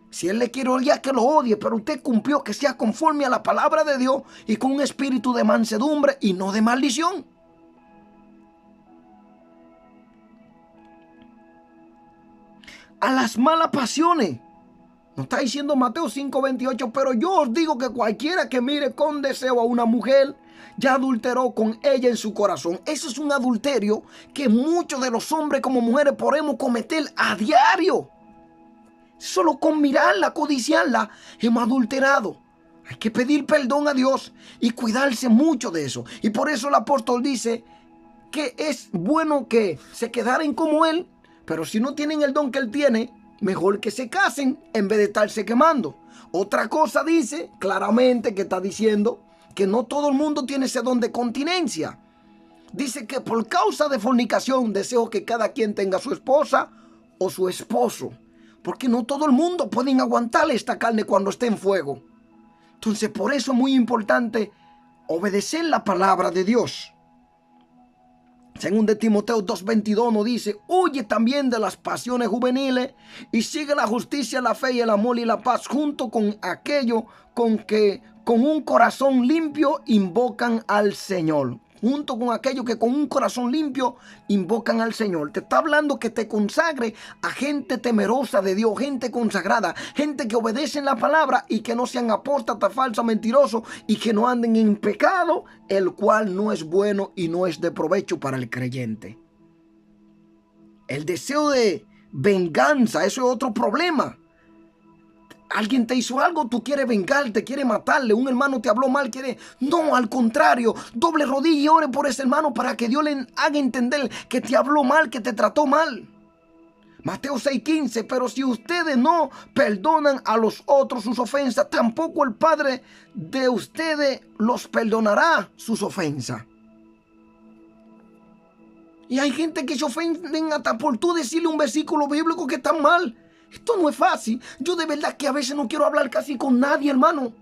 Si Él le quiere odiar, que lo odie, pero usted cumplió, que sea conforme a la palabra de Dios y con un espíritu de mansedumbre y no de maldición. A las malas pasiones. Nos está diciendo Mateo 5:28, pero yo os digo que cualquiera que mire con deseo a una mujer, ya adulteró con ella en su corazón. Eso es un adulterio que muchos de los hombres como mujeres podemos cometer a diario. Solo con mirarla, codiciarla, hemos adulterado. Hay que pedir perdón a Dios y cuidarse mucho de eso. Y por eso el apóstol dice que es bueno que se quedaren como Él, pero si no tienen el don que Él tiene, mejor que se casen en vez de estarse quemando. Otra cosa dice claramente, que está diciendo que no todo el mundo tiene ese don de continencia. Dice que por causa de fornicación deseo que cada quien tenga su esposa o su esposo, porque no todo el mundo puede aguantar esta carne cuando esté en fuego. Entonces por eso es muy importante obedecer la palabra de Dios. Según de Timoteo 2:22 nos dice: huye también de las pasiones juveniles y sigue la justicia, la fe y el amor y la paz, junto con aquello con que con un corazón limpio invocan al Señor. Junto con aquellos que con un corazón limpio invocan al Señor. Te está hablando que te consagre a gente temerosa de Dios, gente consagrada, gente que obedece la palabra y que no sean apóstatas, falsos, mentirosos y que no anden en pecado, el cual no es bueno y no es de provecho para el creyente. El deseo de venganza, eso es otro problema. Alguien te hizo algo, tú quieres vengarte, quieres matarle. Un hermano te habló mal, quiere... No, al contrario, doble rodilla y ore por ese hermano para que Dios le haga entender que te habló mal, que te trató mal. Mateo 6:15, pero si ustedes no perdonan a los otros sus ofensas, tampoco el Padre de ustedes los perdonará sus ofensas. Y hay gente que se ofenden hasta por tú decirle un versículo bíblico que está mal. Esto no es fácil. Yo de verdad que a veces no quiero hablar casi con nadie, hermano.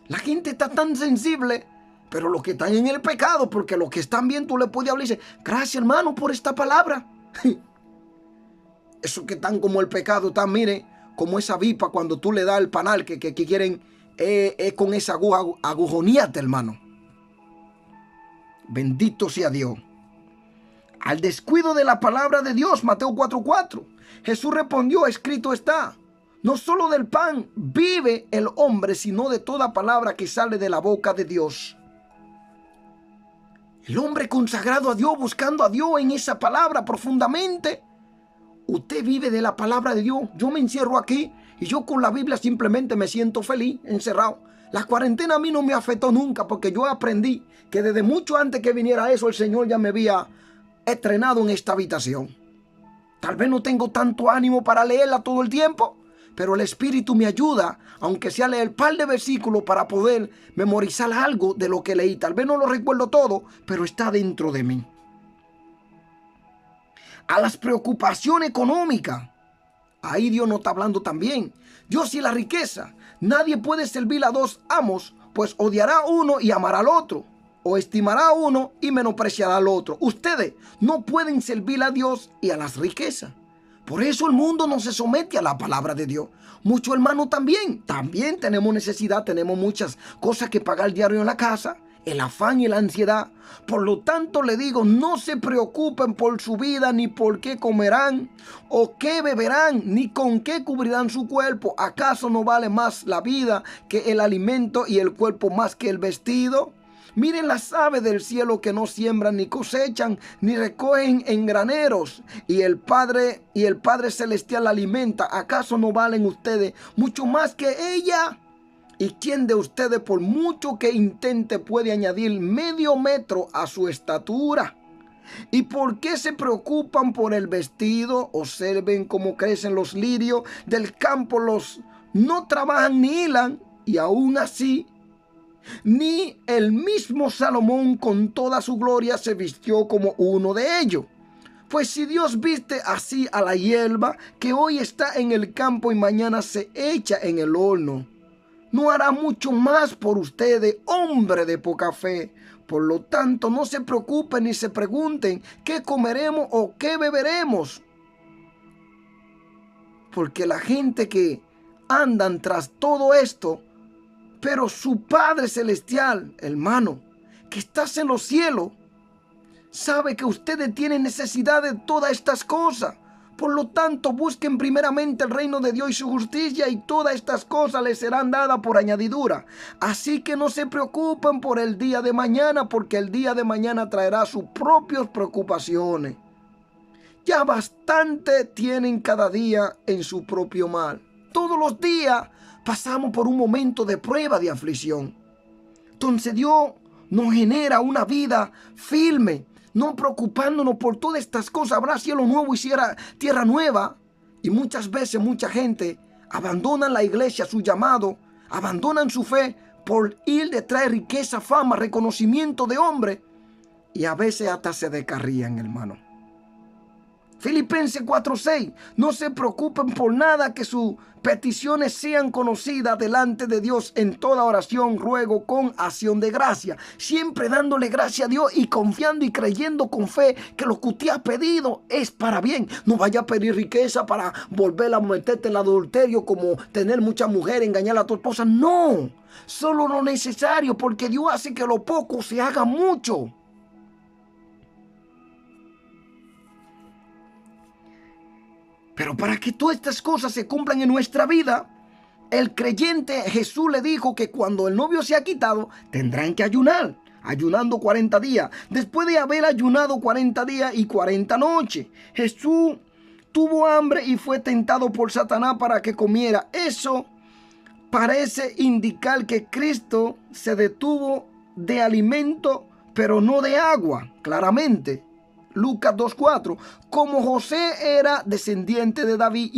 La gente está tan sensible, pero los que están en el pecado, porque los que están bien tú le puedes hablar y decir: gracias, hermano, por esta palabra. Esos que están como el pecado están, mire, como esa vipa cuando tú le das el panal que quieren con esa aguja agujonearte, hermano. Bendito sea Dios. Al descuido de la palabra de Dios, Mateo 4:4, Jesús respondió: escrito está, no solo del pan vive el hombre, sino de toda palabra que sale de la boca de Dios. El hombre consagrado a Dios, buscando a Dios en esa palabra profundamente, Usted vive de la palabra de Dios. Yo me encierro aquí y yo con la Biblia simplemente me siento feliz, encerrado. La cuarentena a mí no me afectó nunca porque yo aprendí que desde mucho antes que viniera eso, el Señor ya me había estrenado en esta habitación. Tal vez no tengo tanto ánimo para leerla todo el tiempo, pero el Espíritu me ayuda, aunque sea leer un par de versículos para poder memorizar algo de lo que leí. Tal vez no lo recuerdo todo, pero está dentro de mí. A las preocupaciones económicas, ahí Dios nos está hablando también. Dios y la riqueza. Nadie puede servir a dos amos, pues odiará a uno y amará al otro, o estimará a uno y menospreciará al otro. Ustedes no pueden servir a Dios y a las riquezas. Por eso el mundo no se somete a la palabra de Dios. Muchos hermanos también tenemos necesidad, tenemos muchas cosas que pagar diario en la casa, el afán y la ansiedad. Por lo tanto le digo, no se preocupen por su vida, ni por qué comerán o qué beberán, ni con qué cubrirán su cuerpo. ¿Acaso no vale más la vida que el alimento y el cuerpo más que el vestido? Miren las aves del cielo que no siembran, ni cosechan, ni recogen en graneros, y el Padre Celestial la alimenta. ¿Acaso no valen ustedes mucho más que ella? ¿Y quién de ustedes, por mucho que intente, puede añadir medio metro a su estatura? ¿Y por qué se preocupan por el vestido? Observen cómo crecen los lirios del campo, no trabajan ni hilan, y aún así ni el mismo Salomón con toda su gloria se vistió como uno de ellos. Pues si Dios viste así a la hierba que hoy está en el campo y mañana se echa en el horno, ¿no hará mucho más por ustedes, hombre de poca fe? Por lo tanto, no se preocupen ni se pregunten qué comeremos o qué beberemos. Porque la gente que andan tras todo esto, pero su Padre Celestial, hermano, que estás en los cielos, sabe que ustedes tienen necesidad de todas estas cosas. Por lo tanto, busquen primeramente el reino de Dios y su justicia, y todas estas cosas les serán dadas por añadidura. Así que no se preocupen por el día de mañana, porque el día de mañana traerá sus propias preocupaciones. Ya bastante tienen cada día en su propio mal. Todos los días pasamos por un momento de prueba, de aflicción. Entonces Dios nos genera una vida firme, no preocupándonos por todas estas cosas. Habrá cielo nuevo y tierra nueva. Y muchas veces mucha gente abandona la iglesia, su llamado, abandonan su fe por ir detrás de riqueza, fama, reconocimiento de hombre. Y a veces hasta se descarrían, hermano. Filipenses 4:6. No se preocupen por nada, que sus peticiones sean conocidas delante de Dios en toda oración, ruego con acción de gracia. Siempre dándole gracias a Dios y confiando y creyendo con fe que lo que usted ha pedido es para bien. No vaya a pedir riqueza para volver a meterte en el adulterio, como tener muchas mujeres, engañar a tu esposa. No, solo lo necesario, porque Dios hace que lo poco se haga mucho. Pero para que todas estas cosas se cumplan en nuestra vida, el creyente, Jesús le dijo que cuando el novio se ha quitado, tendrán que ayunar, ayunando 40 días. Después de haber ayunado 40 días y 40 noches, Jesús tuvo hambre y fue tentado por Satanás para que comiera. Eso parece indicar que Cristo se detuvo de alimento, pero no de agua, claramente. Lucas 2:4. Como José era descendiente de David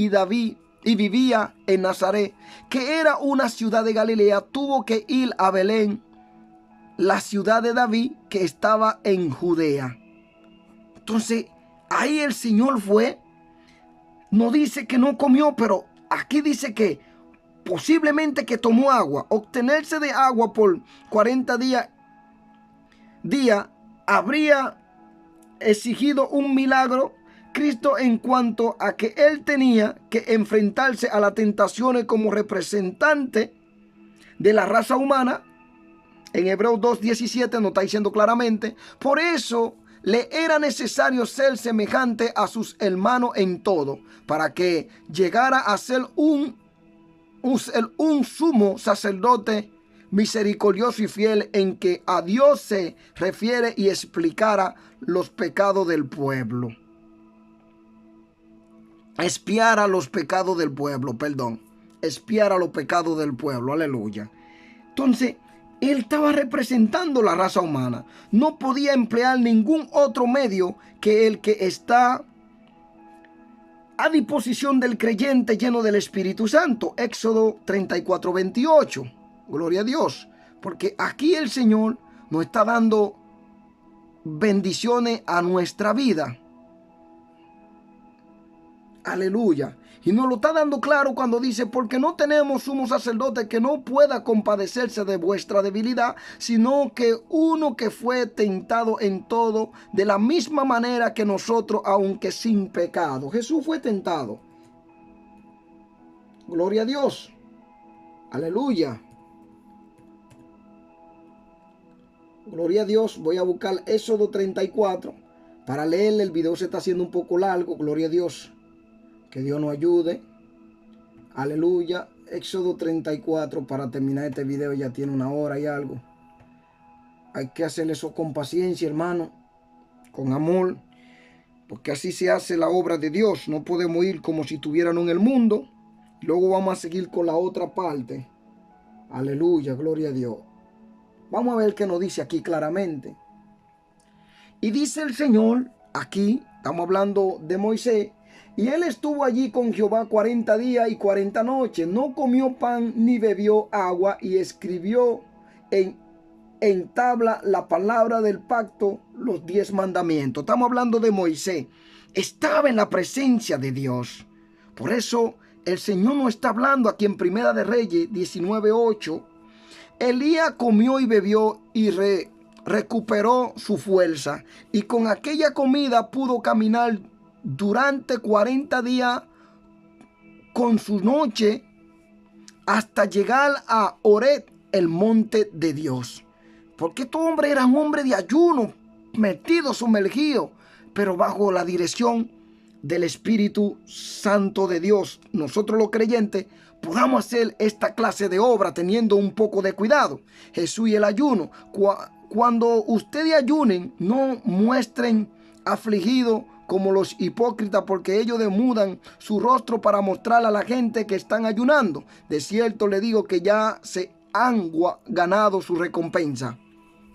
y vivía en Nazaret, que era una ciudad de Galilea, tuvo que ir a Belén, la ciudad de David, que estaba en Judea. Entonces, ahí el Señor fue. No dice que no comió, pero aquí dice que posiblemente que tomó agua. Obtenerse de agua por 40 días habría exigido un milagro. Cristo, en cuanto a que él tenía que enfrentarse a las tentaciones como representante de la raza humana, en Hebreos 2:17 nos está diciendo claramente, por eso le era necesario ser semejante a sus hermanos en todo, para que llegara a ser un sumo sacerdote misericordioso y fiel, en que a Dios se refiere y explicara los pecados del pueblo. expiara los pecados del pueblo, expiara los pecados del pueblo, aleluya. Entonces, él estaba representando la raza humana. No podía emplear ningún otro medio que el que está a disposición del creyente lleno del Espíritu Santo. Éxodo 34:28. Gloria a Dios. Porque aquí el Señor nos está dando bendiciones a nuestra vida. Aleluya. Y nos lo está dando claro cuando dice: porque no tenemos sumo sacerdote que no pueda compadecerse de vuestra debilidad, sino que uno que fue tentado en todo de la misma manera que nosotros, aunque sin pecado. Jesús fue tentado. Gloria a Dios. Aleluya. Gloria a Dios. Voy a buscar Éxodo 34 para leerle. El video se está haciendo un poco largo. Gloria a Dios. Que Dios nos ayude. Aleluya. Éxodo 34 para terminar este video. Ya tiene 1 hora y algo. Hay que hacer eso con paciencia, hermano. Con amor. Porque así se hace la obra de Dios. No podemos ir como si estuviéramos en el mundo. Luego vamos a seguir con la otra parte. Aleluya. Gloria a Dios. Vamos a ver qué nos dice aquí claramente. Y dice el Señor, aquí estamos hablando de Moisés. Y él estuvo allí con Jehová 40 días y 40 noches. No comió pan ni bebió agua. Y escribió en tabla la palabra del pacto, los 10 mandamientos. Estamos hablando de Moisés. Estaba en la presencia de Dios. Por eso el Señor nos está hablando aquí en Primera de Reyes 19:8. Elías comió y bebió y recuperó su fuerza. Y con aquella comida pudo caminar durante 40 días con su noche hasta llegar a Horeb, el monte de Dios. Porque este hombre era un hombre de ayuno, metido, sumergido, pero bajo la dirección del Espíritu Santo de Dios. Nosotros los creyentes podamos hacer esta clase de obra teniendo un poco de cuidado. Jesús y el ayuno. Cuando ustedes ayunen, no muestren afligidos como los hipócritas, porque ellos demudan su rostro para mostrar a la gente que están ayunando. De cierto le digo que ya se han ganado su recompensa.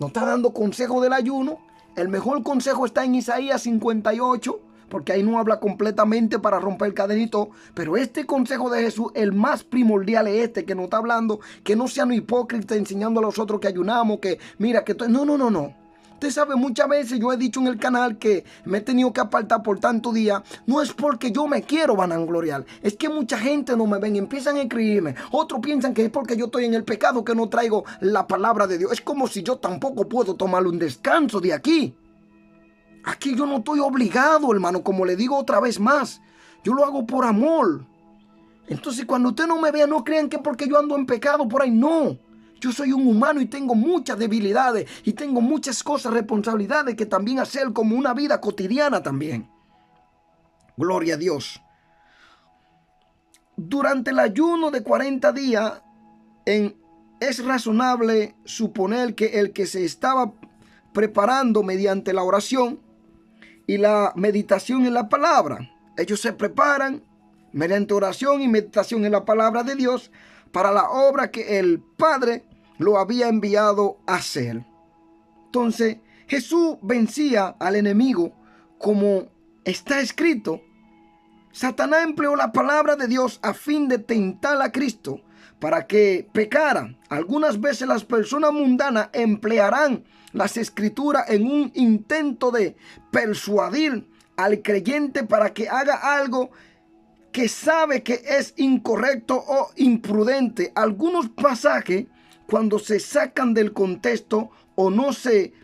Nos está dando consejo del ayuno. El mejor consejo está en Isaías 58, porque ahí no habla completamente para romper el cadenito. Pero este consejo de Jesús, el más primordial es este, que nos está hablando, que no sean hipócritas enseñando a los otros que ayunamos, que mira que no. Usted sabe, muchas veces yo he dicho en el canal que me he tenido que apartar por tantos días. No es porque yo me quiero vanagloriar. Es que mucha gente no me ven y empiezan a escribirme. Otros piensan que es porque yo estoy en el pecado que no traigo la palabra de Dios. Es como si yo tampoco puedo tomar un descanso de aquí. Aquí yo no estoy obligado, hermano, como le digo otra vez más. Yo lo hago por amor. Entonces, cuando usted no me vea, no crean que porque yo ando en pecado por ahí. No. Yo soy un humano y tengo muchas debilidades y tengo muchas cosas, responsabilidades que también hacer como una vida cotidiana también. Gloria a Dios. Durante el ayuno de 40 días, es razonable suponer que el que se estaba preparando mediante la oración y la meditación en la palabra. Ellos se preparan mediante oración y meditación en la palabra de Dios para la obra que el Padre lo había enviado a hacer. Entonces, Jesús vencía al enemigo como está escrito. Satanás empleó la palabra de Dios a fin de tentar a Cristo para que pecara. Algunas veces las personas mundanas emplearán las escrituras en un intento de persuadir al creyente para que haga algo que sabe que es incorrecto o imprudente. Algunos pasajes, cuando se sacan del contexto o no se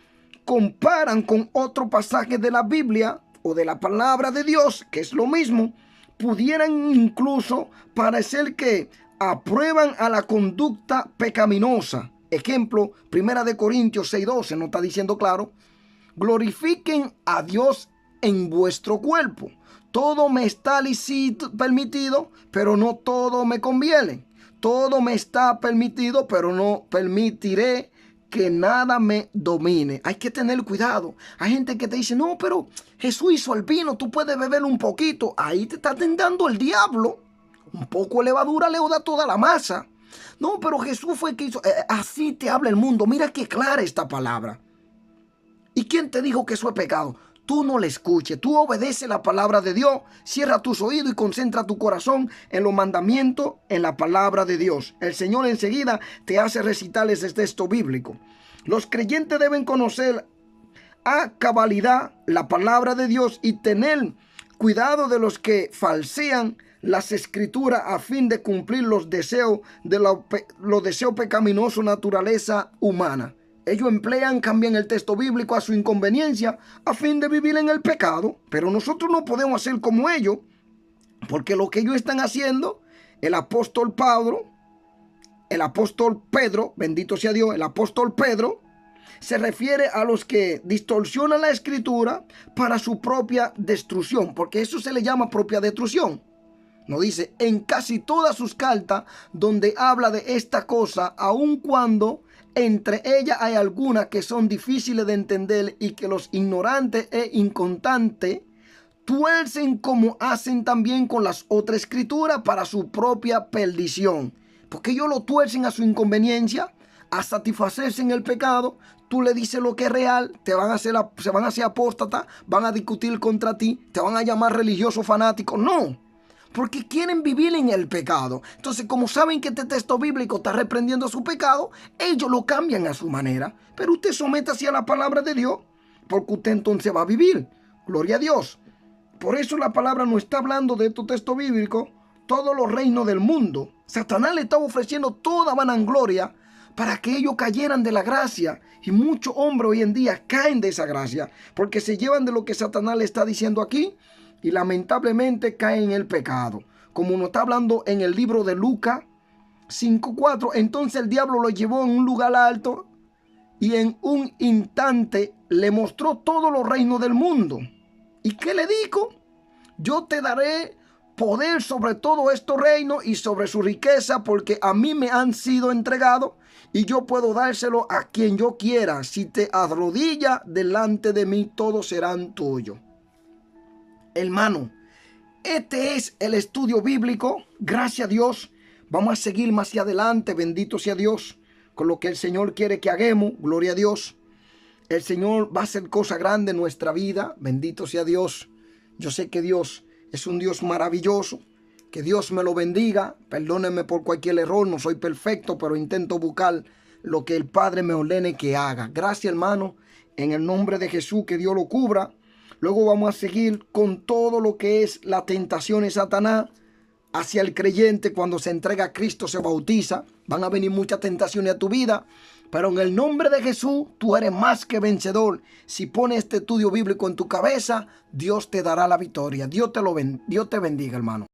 comparan con otro pasaje de la Biblia o de la palabra de Dios, que es lo mismo, pudieran incluso parecer que aprueban a la conducta pecaminosa. Ejemplo, 1 Corintios 6:12 nos está diciendo claro: glorifiquen a Dios en vuestro cuerpo. Todo me está permitido, pero no todo me conviene. Todo me está permitido, pero no permitiré que nada me domine. Hay que tener cuidado. Hay gente que te dice, no, pero Jesús hizo el vino, tú puedes beber un poquito. Ahí te está tentando el diablo. Un poco de levadura le da toda la masa. No, pero Jesús fue el que hizo. Así te habla el mundo. Mira qué clara esta palabra. ¿Y quién te dijo que eso es pecado? Tú no le escuches, tú obedece la palabra de Dios, cierra tus oídos y concentra tu corazón en los mandamientos, en la palabra de Dios. El Señor enseguida te hace recitar ese texto bíblico. Los creyentes deben conocer a cabalidad la palabra de Dios y tener cuidado de los que falsean las escrituras a fin de cumplir los deseos de los deseos pecaminosos naturaleza humana. Ellos cambian el texto bíblico a su inconveniencia a fin de vivir en el pecado. Pero nosotros no podemos hacer como ellos, porque lo que ellos están haciendo, el apóstol Pedro, bendito sea Dios, el apóstol Pedro, se refiere a los que distorsionan la escritura para su propia destrucción, porque eso se le llama propia destrucción. Nos dice, en casi todas sus cartas donde habla de esta cosa, aun cuando entre ellas hay algunas que son difíciles de entender y que los ignorantes e inconstantes tuercen como hacen también con las otras escrituras para su propia perdición. Porque ellos lo tuercen a su inconveniencia, a satisfacerse en el pecado. Tú le dices lo que es real, se van a hacer apóstatas, van a discutir contra ti, te van a llamar religioso fanático. No. Porque quieren vivir en el pecado. Entonces, como saben que este texto bíblico está reprendiendo su pecado, ellos lo cambian a su manera. Pero usted sométase a la palabra de Dios, porque usted entonces va a vivir. Gloria a Dios. Por eso la palabra no está hablando de estos textos bíblicos, todos los reinos del mundo. Satanás le estaba ofreciendo toda vanagloria para que ellos cayeran de la gracia. Y muchos hombres hoy en día caen de esa gracia, porque se llevan de lo que Satanás le está diciendo aquí, y lamentablemente caen en el pecado. Como nos está hablando en el libro de Lucas 5:4. Entonces el diablo lo llevó en un lugar alto y en un instante le mostró todos los reinos del mundo. ¿Y qué le dijo? Yo te daré poder sobre todo estos reinos y sobre su riqueza, porque a mí me han sido entregados y yo puedo dárselo a quien yo quiera. Si te arrodillas delante de mí, todos serán tuyos. Hermano, este es el estudio bíblico. Gracias a Dios. Vamos a seguir más hacia adelante. Bendito sea Dios. Con lo que el Señor quiere que hagamos. Gloria a Dios. El Señor va a hacer cosas grandes en nuestra vida. Bendito sea Dios. Yo sé que Dios es un Dios maravilloso. Que Dios me lo bendiga. Perdónenme por cualquier error. No soy perfecto, pero intento buscar lo que el Padre me ordene que haga. Gracias, hermano. En el nombre de Jesús, que Dios lo cubra. Luego vamos a seguir con todo lo que es la tentación de Satanás hacia el creyente. Cuando se entrega a Cristo, se bautiza. Van a venir muchas tentaciones a tu vida. Pero en el nombre de Jesús, tú eres más que vencedor. Si pones este estudio bíblico en tu cabeza, Dios te dará la victoria. Dios te bendiga, hermano.